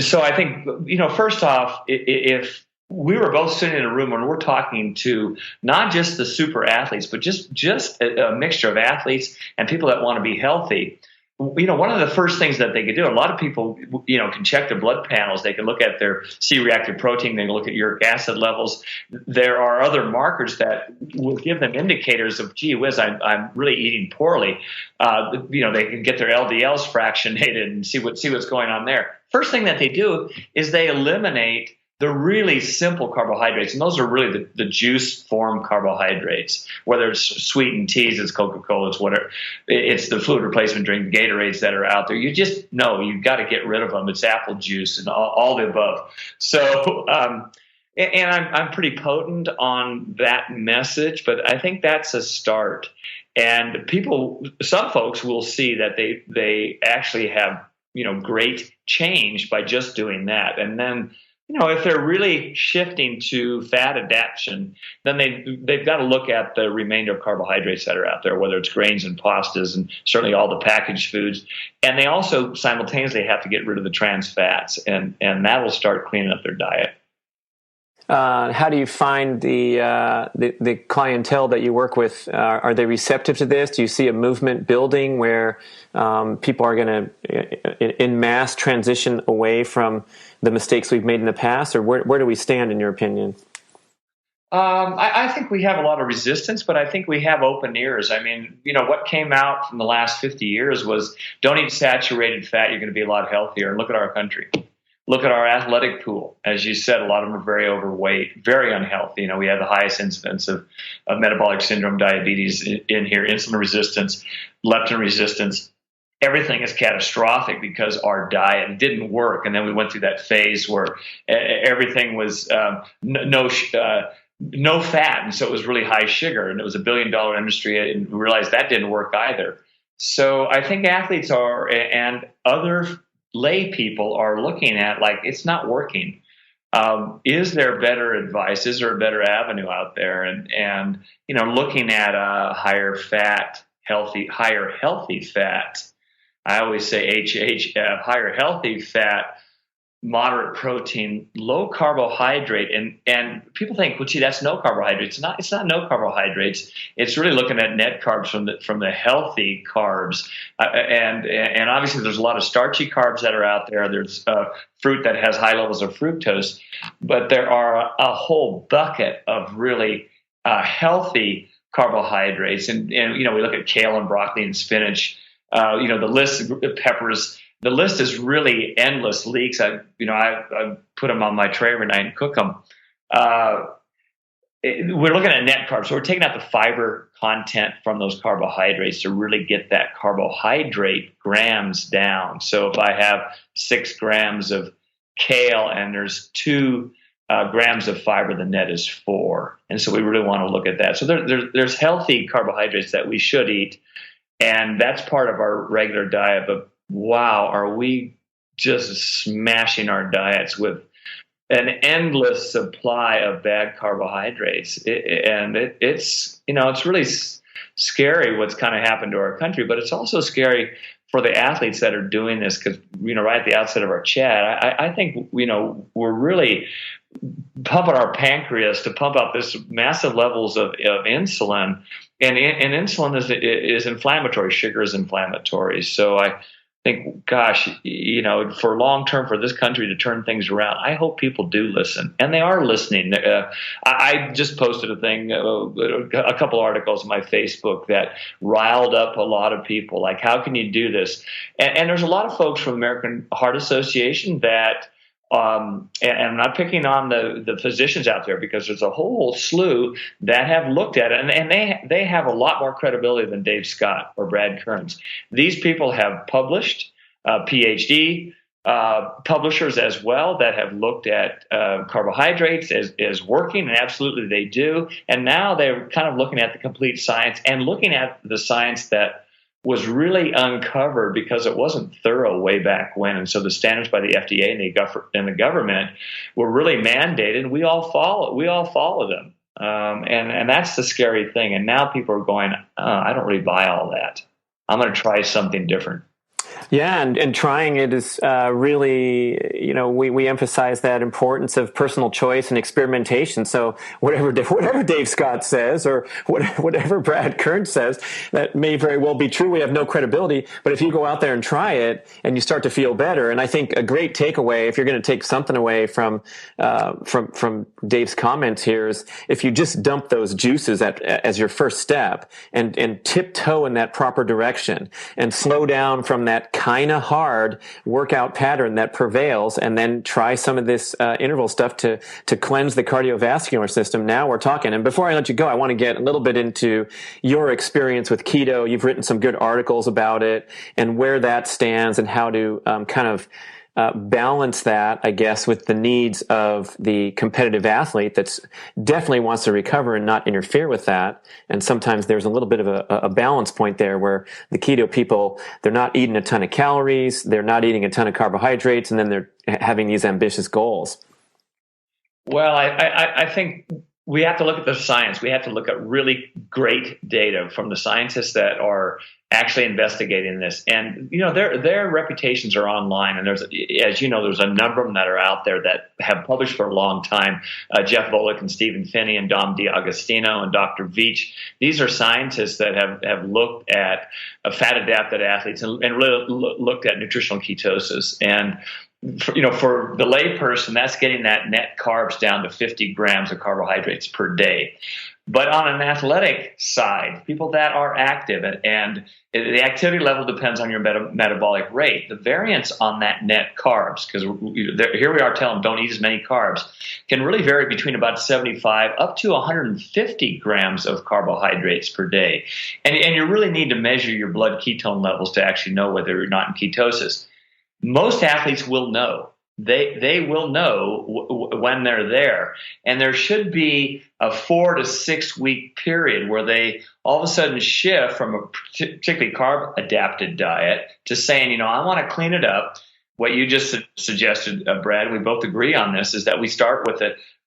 So I think, first off, if we were both sitting in a room and we're talking to not just the super athletes, but just a mixture of athletes and people that want to be healthy. One of the first things that they could do, a lot of people, can check their blood panels. They can look at their C-reactive protein. They can look at uric acid levels. There are other markers that will give them indicators of, gee whiz, I'm really eating poorly. They can get their LDLs fractionated and see what's going on there. First thing that they do is they eliminate the really simple carbohydrates, and those are really the juice form carbohydrates, whether it's sweetened teas, it's Coca-Cola, it's whatever, it's the fluid replacement drink, Gatorades that are out there. You just know you've got to get rid of them. It's apple juice and all the above. So, and I'm pretty potent on that message, but I think that's a start. And some folks will see that they actually have, great change by just doing that. And then, if they're really shifting to fat adaptation, then they've got to look at the remainder of carbohydrates that are out there, whether it's grains and pastas and certainly all the packaged foods. And they also simultaneously have to get rid of the trans fats, and that will start cleaning up their diet. How do you find the clientele that you work with? Are they receptive to this? Do you see a movement building where people are going to, in mass, transition away from the mistakes we've made in the past? Or where do we stand, in your opinion? I think we have a lot of resistance, but I think we have open ears. I mean, what came out from the last 50 years was, don't eat saturated fat, you're going to be a lot healthier. And look at our country. Look at our athletic pool. As you said, a lot of them are very overweight, very unhealthy. We have the highest incidence of metabolic syndrome, diabetes in here, insulin resistance, leptin resistance. Everything is catastrophic because our diet didn't work. And then we went through that phase where everything was no fat. And so it was really high sugar. And it was $1 billion industry. And we realized that didn't work either. So I think athletes and other lay people are looking at, like, it's not working. Is there better advice? Is there a better avenue out there? And looking at a higher healthy fat. I always say HHF, higher healthy fat, moderate protein, low carbohydrate, and people think, well, gee, that's no carbohydrates. It's not no carbohydrates. It's really looking at net carbs from the healthy carbs, and obviously there's a lot of starchy carbs that are out there. There's fruit that has high levels of fructose, but there are a whole bucket of really healthy carbohydrates, and we look at kale and broccoli and spinach. The list of peppers. The list is really endless. Leeks. I put them on my tray every night and cook them. we're looking at net carbs. So we're taking out the fiber content from those carbohydrates to really get that carbohydrate grams down. So if I have 6 grams of kale and there's 2 grams of fiber, the net is 4. And so we really want to look at that. So there's healthy carbohydrates that we should eat. And that's part of our regular diet. But wow, are we just smashing our diets with an endless supply of bad carbohydrates. It's really scary what's kind of happened to our country, but it's also scary for the athletes that are doing this because, right at the outset of our chat, I think, we're really pumping our pancreas to pump out this massive levels of insulin. And insulin is inflammatory. Sugar is inflammatory. So I think, gosh, for long term, for this country to turn things around, I hope people do listen, and they are listening. I just posted a thing, a couple articles on my Facebook that riled up a lot of people. Like, how can you do this? And there's a lot of folks from the American Heart Association that. And I'm not picking on the physicians out there because there's a whole slew that have looked at it, and they have a lot more credibility than Dave Scott or Brad Kearns. These people have published, PhD publishers as well, that have looked at carbohydrates as working, and absolutely they do. And now they're kind of looking at the complete science and looking at the science that was really uncovered because it wasn't thorough way back when. And so the standards by the FDA and the government were really mandated, and we all follow them. And that's the scary thing. And now people are going, I don't really buy all that. I'm going to try something different. Yeah, and trying it is really, we emphasize that importance of personal choice and experimentation. So whatever Dave Scott says or whatever Brad Kearns says, that may very well be true. We have no credibility. But if you go out there and try it and you start to feel better, and I think a great takeaway, if you're going to take something away from Dave's comments here, is if you just dump those juices as your first step and tiptoe in that proper direction and slow down from that kind of hard workout pattern that prevails, and then try some of this interval stuff to cleanse the cardiovascular system. Now we're talking. And before I let you go, I want to get a little bit into your experience with keto. You've written some good articles about it and where that stands and how to kind of balance that, I guess, with the needs of the competitive athlete that's definitely wants to recover and not interfere with that. And sometimes there's a little bit of a balance point there where the keto people, they're not eating a ton of calories, they're not eating a ton of carbohydrates, and then they're having these ambitious goals. Well, I think we have to look at the science. We have to look at really great data from the scientists that are actually investigating this. And, their reputations are online. And there's a number of them that are out there that have published for a long time. Jeff Volek and Stephen Finney and Dom D'Agostino and Dr. Veach. These are scientists that have looked at fat-adapted athletes and really looked at nutritional ketosis. And for the layperson, that's getting that net carbs down to 50 grams of carbohydrates per day. But on an athletic side, people that are active, and the activity level depends on your metabolic rate. The variance on that net carbs, because here we are telling them don't eat as many carbs, can really vary between about 75 up to 150 grams of carbohydrates per day. And you really need to measure your blood ketone levels to actually know whether you're not in ketosis. Most athletes will know. They will know when they're there. And there should be a 4 to 6 week period where they all of a sudden shift from a particularly carb adapted diet to saying, I want to clean it up. What you just suggested, Brad, we both agree on this, is that we start with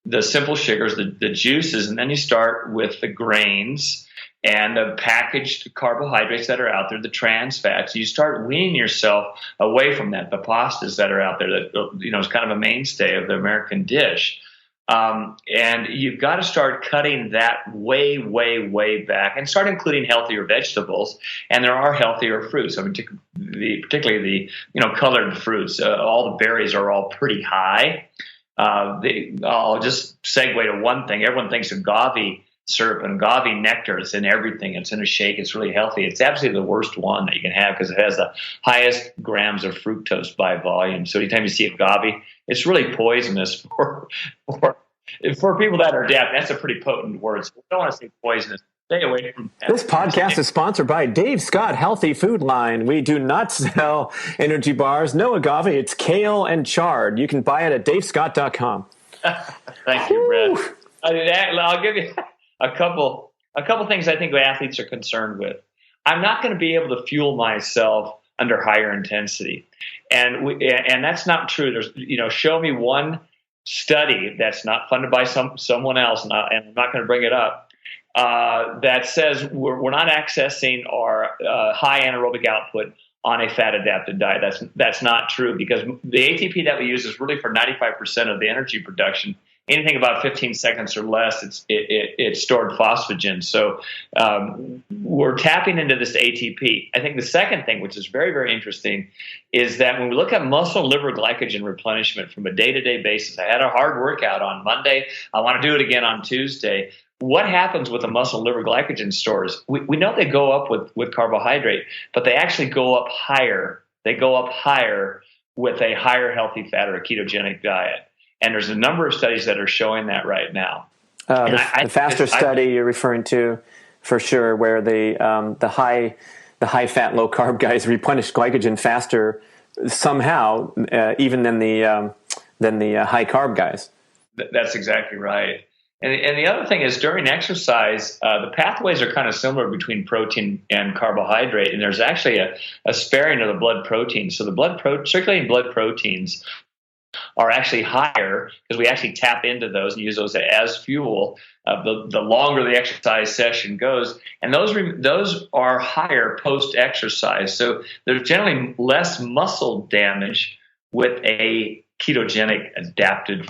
the simple sugars, the juices, and then you start with the grains and the packaged carbohydrates that are out there, the trans fats. You start weaning yourself away from that, the pastas that are out there that, is kind of a mainstay of the American dish. And you've got to start cutting that way, way, way back and start including healthier vegetables. And there are healthier fruits. I mean, particularly the, colored fruits. All the berries are all pretty high. I'll just segue to one thing. Everyone thinks agave syrup and agave nectar. It's in everything. It's in a shake. It's really healthy. It's absolutely the worst one that you can have because it has the highest grams of fructose by volume. So anytime you see agave, it's really poisonous for For people that are deaf, that's a pretty potent word. So we don't want to say poisonous. Stay away from that. This podcast is sponsored by Dave Scott Healthy Food Line. We do not sell energy bars. No agave. It's kale and chard. You can buy it at davescott.com. Thank you, Brad. I'll give you a couple things I think athletes are concerned with. I'm not going to be able to fuel myself under higher intensity, and that's not true. There's show me one study that's not funded by someone else, and I'm not going to bring it up, that says we're not accessing our high anaerobic output on a fat adapted diet. That's not true, because the ATP that we use is really for 95% of the energy production. Anything about 15 seconds or less, it's stored phosphagen. So we're tapping into this ATP. I think the second thing, which is very, very interesting, is that when we look at muscle liver glycogen replenishment from a day-to-day basis, I had a hard workout on Monday. I want to do it again on Tuesday. What happens with the muscle liver glycogen stores? We know they go up with carbohydrate, but they actually go up higher. They go up higher with a higher healthy fat or a ketogenic diet. And there's a number of studies that are showing that right now. The faster study you're referring to, for sure, where the high fat, low carb guys replenish glycogen faster somehow, even than the high carb guys. That's exactly right. And the other thing is, during exercise, the pathways are kind of similar between protein and carbohydrate, and there's actually a sparing of the blood proteins. So the circulating blood proteins are actually higher, because we actually tap into those and use those as fuel the longer the exercise session goes. And those are higher post-exercise. So there's generally less muscle damage with a ketogenic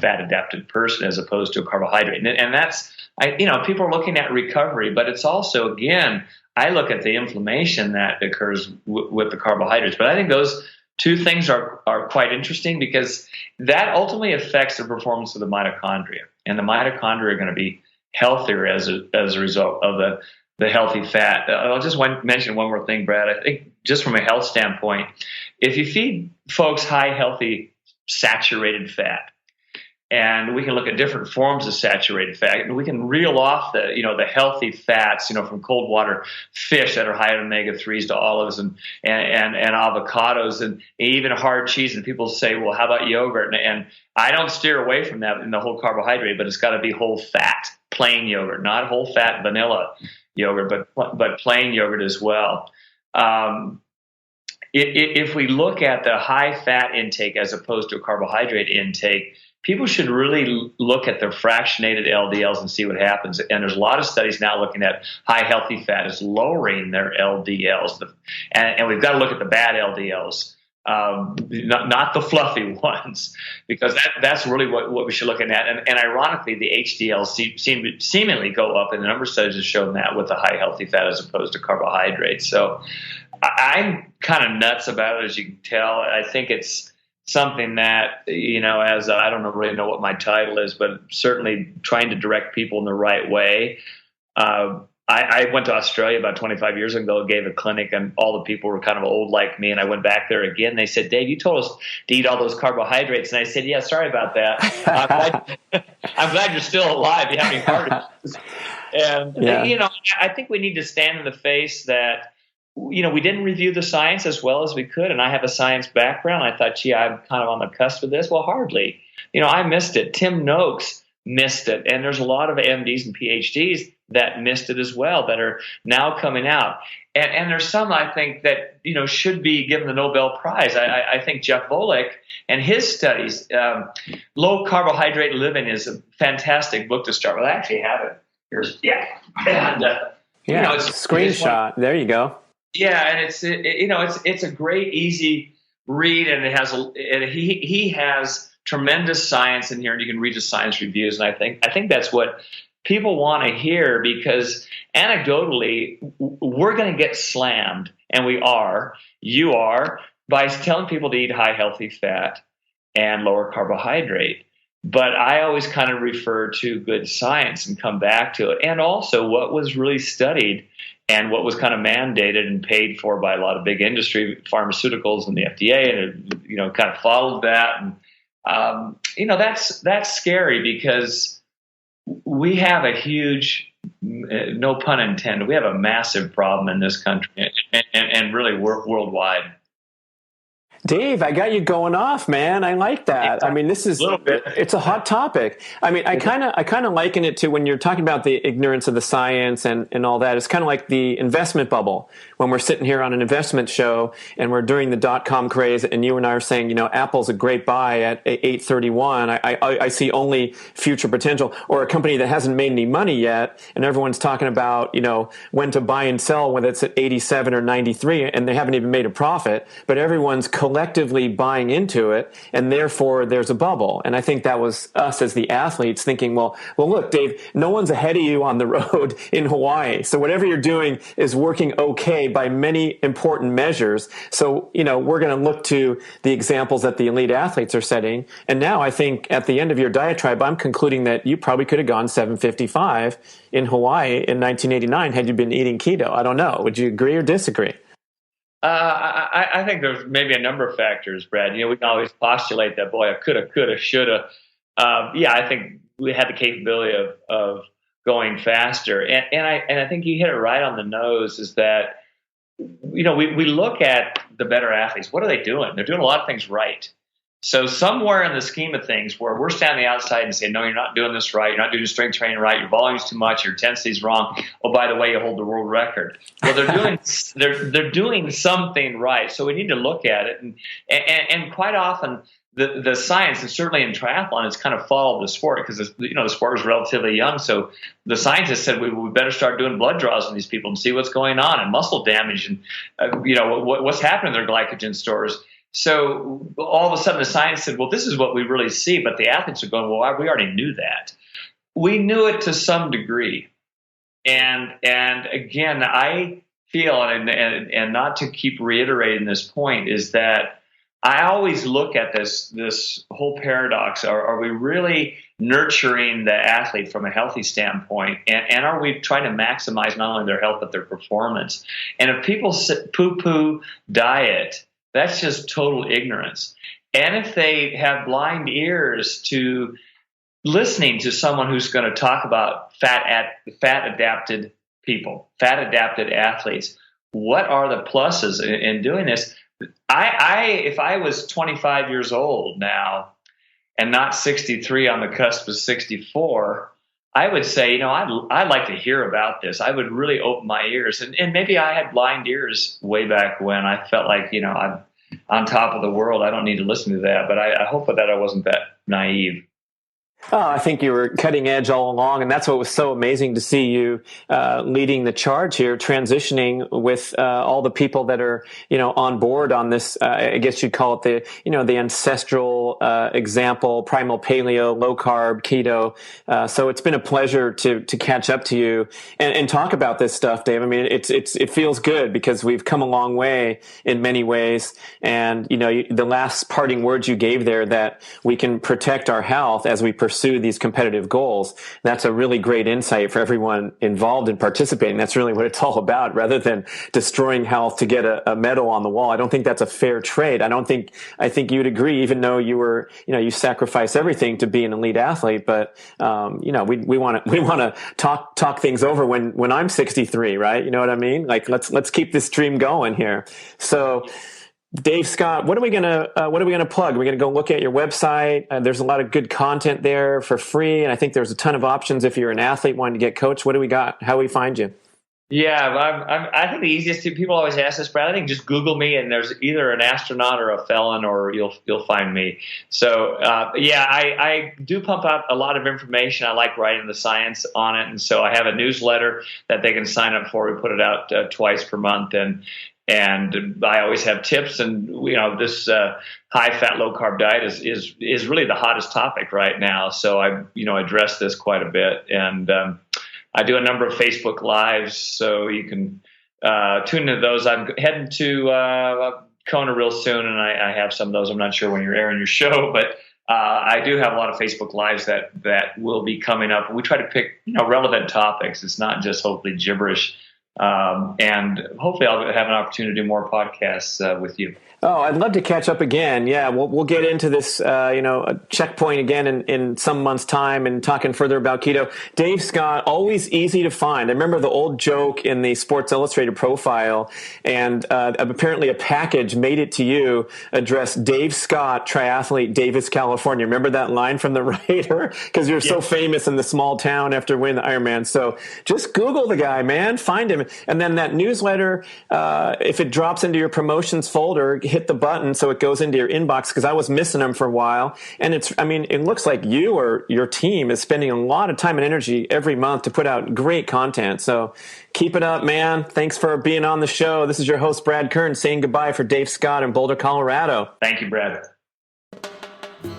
fat adapted person as opposed to a carbohydrate. And that's, people are looking at recovery, but it's also, again, I look at the inflammation that occurs with the carbohydrates. But I think those two things are quite interesting, because that ultimately affects the performance of the mitochondria, and the mitochondria are going to be healthier as a result of the healthy fat. I'll just mention one more thing, Brad. I think just from a health standpoint, if you feed folks high healthy saturated fat, and we can look at different forms of saturated fat, and we can reel off the healthy fats, from cold water fish that are high in omega-3s to olives and avocados and even hard cheese. And people say, well, how about yogurt? And I don't steer away from that in the whole carbohydrate, but it's got to be whole fat, plain yogurt, not whole fat vanilla yogurt, but plain yogurt as well. If we look at the high fat intake as opposed to a carbohydrate intake, people should really look at their fractionated LDLs and see what happens. And there's a lot of studies now looking at high healthy fat is lowering their LDLs. And we've got to look at the bad LDLs, not the fluffy ones, because that's really what we should look at. And ironically, the HDLs seemingly go up, and the number of studies have shown that with the high healthy fat as opposed to carbohydrates. So I'm kind of nuts about it, as you can tell. I think it's something that, as I don't really know what my title is, but certainly trying to direct people in the right way. I went to Australia about 25 years ago, gave a clinic, and all the people were kind of old like me. And I went back there again. They said, Dave, you told us to eat all those carbohydrates. And I said, yeah, sorry about that. I'm glad you're still alive. You have any heart issues. And, I think we need to stand in the face that, we didn't review the science as well as we could. And I have a science background. I thought, I'm kind of on the cusp of this. Well, hardly. I missed it. Tim Noakes missed it. And there's a lot of MDs and PhDs that missed it as well that are now coming out. And there's some, I think, that, should be given the Nobel Prize. I think Jeff Volek and his studies, Low Carbohydrate Living, is a fantastic book to start with. I actually have it. Here's, And, it's screenshot. There you go. Yeah, and it's a great, easy read, and he has tremendous science in here, and you can read the science reviews. And I think that's what people want to hear, because anecdotally, we're going to get slammed, and you are, by telling people to eat high healthy fat and lower carbohydrate. But I always kind of refer to good science and come back to it, and also what was really studied and what was kind of mandated and paid for by a lot of big industry, pharmaceuticals and the FDA, and kind of followed that. And that's scary, because we have a huge, no pun intended, we have a massive problem in this country and really worldwide. Dave, I got you going off, man. I like that. I mean, this is A little bit. It's a hot topic. I mean, I kind of liken it to when you're talking about the ignorance of the science and all that. It's kind of like the investment bubble when we're sitting here on an investment show and we're during the .com craze, and you and I are saying, you know, Apple's a great buy at 831. I see only future potential, or a company that hasn't made any money yet, and everyone's talking about, you know, when to buy and sell, whether it's at 87 or 93, and they haven't even made a profit, but everyone's collectively buying into it, and therefore there's a bubble. And I think that was us as the athletes thinking, well, look, Dave, no one's ahead of you on the road in Hawaii. So whatever you're doing is working okay by many important measures. So, you know, we're going to look to the examples that the elite athletes are setting. And now I think at the end of your diatribe, I'm concluding that you probably could have gone 755 in Hawaii in 1989 had you been eating keto. I don't know. Would you agree or disagree? I think there's maybe a number of factors, Brad. You know, we can always postulate that, boy, I coulda, shoulda. Yeah, I think we had the capability of going faster. And I think you hit it right on the nose, is that, you know, we look at the better athletes. What are they doing? They're doing a lot of things right. So somewhere in the scheme of things where we're standing outside and saying, no, you're not doing this right. You're not doing strength training right. Your volume's too much. Your intensity's wrong. Oh, by the way, you hold the world record. Well, they're doing something right. So we need to look at it. And quite often the science, and certainly in triathlon, it's kind of followed the sport because, you know, the sport was relatively young. So the scientists said we better start doing blood draws on these people and see what's going on, and muscle damage, and you know what's happening in their glycogen stores. So all of a sudden the science said, well, this is what we really see. But the athletes are going, well, we already knew that. We knew it to some degree. And again, I feel, and not to keep reiterating this point, is that I always look at this whole paradox. Are we really nurturing the athlete from a healthy standpoint? And are we trying to maximize not only their health, but their performance? And if people poo-poo diet, that's just total ignorance. And if they have blind ears to listening to someone who's going to talk about fat-adapted people, fat-adapted athletes, what are the pluses in doing this? If I was 25 years old now and not 63 on the cusp of 64, I would say, you know, I'd like to hear about this. I would really open my ears. And maybe I had blind ears way back when. I felt like, you know, I'm on top of the world. I don't need to listen to that. But I hope that I wasn't that naive. Oh, I think you were cutting edge all along, and that's what was so amazing to see you leading the charge here, transitioning with all the people that are, you know, on board on this. I guess you'd call it the ancestral example, primal paleo, low carb, keto. So it's been a pleasure to catch up to you and talk about this stuff, Dave. I mean, it feels good because we've come a long way in many ways, and you know, the last parting words you gave there, that we can protect our health as we pursue these competitive goals. That's a really great insight for everyone involved in participating. That's really what it's all about, rather than destroying health to get a medal on the wall. I don't think that's a fair trade. I think you'd agree, even though you sacrifice everything to be an elite athlete, but you know, we want to talk things over when I'm 63, right? You know what I mean? Like, let's keep this dream going here. So, Dave Scott, what are we gonna plug? We're gonna go look at your website. There's a lot of good content there for free, and I think there's a ton of options if you're an athlete wanting to get coached. What do we got? How do we find you? Yeah, I think the easiest thing, people always ask this, Brad. I think just Google me, and there's either an astronaut or a felon, or you'll find me. So I do pump out a lot of information. I like writing the science on it, and so I have a newsletter that they can sign up for. We put it out twice per month, and I always have tips. And you know, this high fat, low carb diet is really the hottest topic right now. So I address this quite a bit, and I do a number of Facebook Lives, so you can tune into those. I'm heading to Kona real soon, and I have some of those. I'm not sure when you're airing your show, but I do have a lot of Facebook Lives that will be coming up. We try to pick relevant topics. It's not just hopefully gibberish. And hopefully I'll have an opportunity to do more podcasts with you. Oh, I'd love to catch up again. Yeah, we'll get into this, a checkpoint again in some months' time and talking further about keto. Dave Scott, always easy to find. I remember the old joke in the Sports Illustrated profile, and apparently a package made it to you addressed Dave Scott, triathlete, Davis, California. Remember that line from the writer? Because you're so famous in the small town after winning the Ironman. So just Google the guy, man. Find him. And then that newsletter, if it drops into your promotions folder, hit the button so it goes into your inbox, because I was missing them for a while. And it looks like you or your team is spending a lot of time and energy every month to put out great content. So keep it up, man. Thanks for being on the show. This is your host, Brad Kern, saying goodbye for Dave Scott in Boulder, Colorado. Thank you, Brad.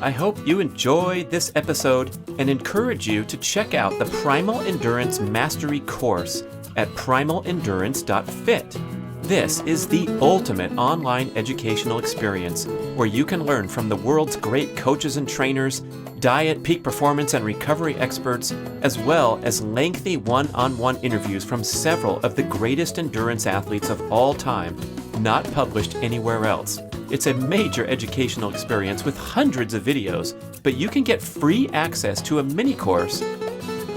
I hope you enjoyed this episode and encourage you to check out the Primal Endurance Mastery course at primalendurance.fit. This is the ultimate online educational experience where you can learn from the world's great coaches and trainers, diet, peak performance, and recovery experts, as well as lengthy one-on-one interviews from several of the greatest endurance athletes of all time, not published anywhere else. It's a major educational experience with hundreds of videos, but you can get free access to a mini course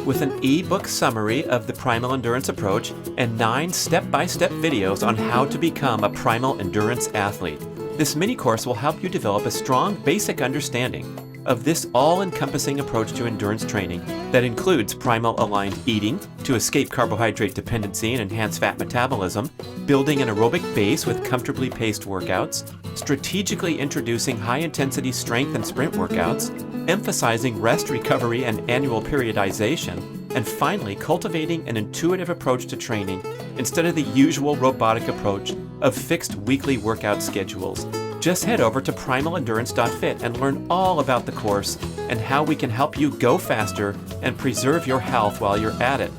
with an ebook summary of the Primal Endurance approach and 9 step-by-step videos on how to become a Primal Endurance athlete. This mini course will help you develop a strong basic understanding of this all-encompassing approach to endurance training that includes primal-aligned eating to escape carbohydrate dependency and enhance fat metabolism, building an aerobic base with comfortably paced workouts, strategically introducing high-intensity strength and sprint workouts, emphasizing rest, recovery, and annual periodization, and finally, cultivating an intuitive approach to training instead of the usual robotic approach of fixed weekly workout schedules. Just head over to primalendurance.fit and learn all about the course and how we can help you go faster and preserve your health while you're at it.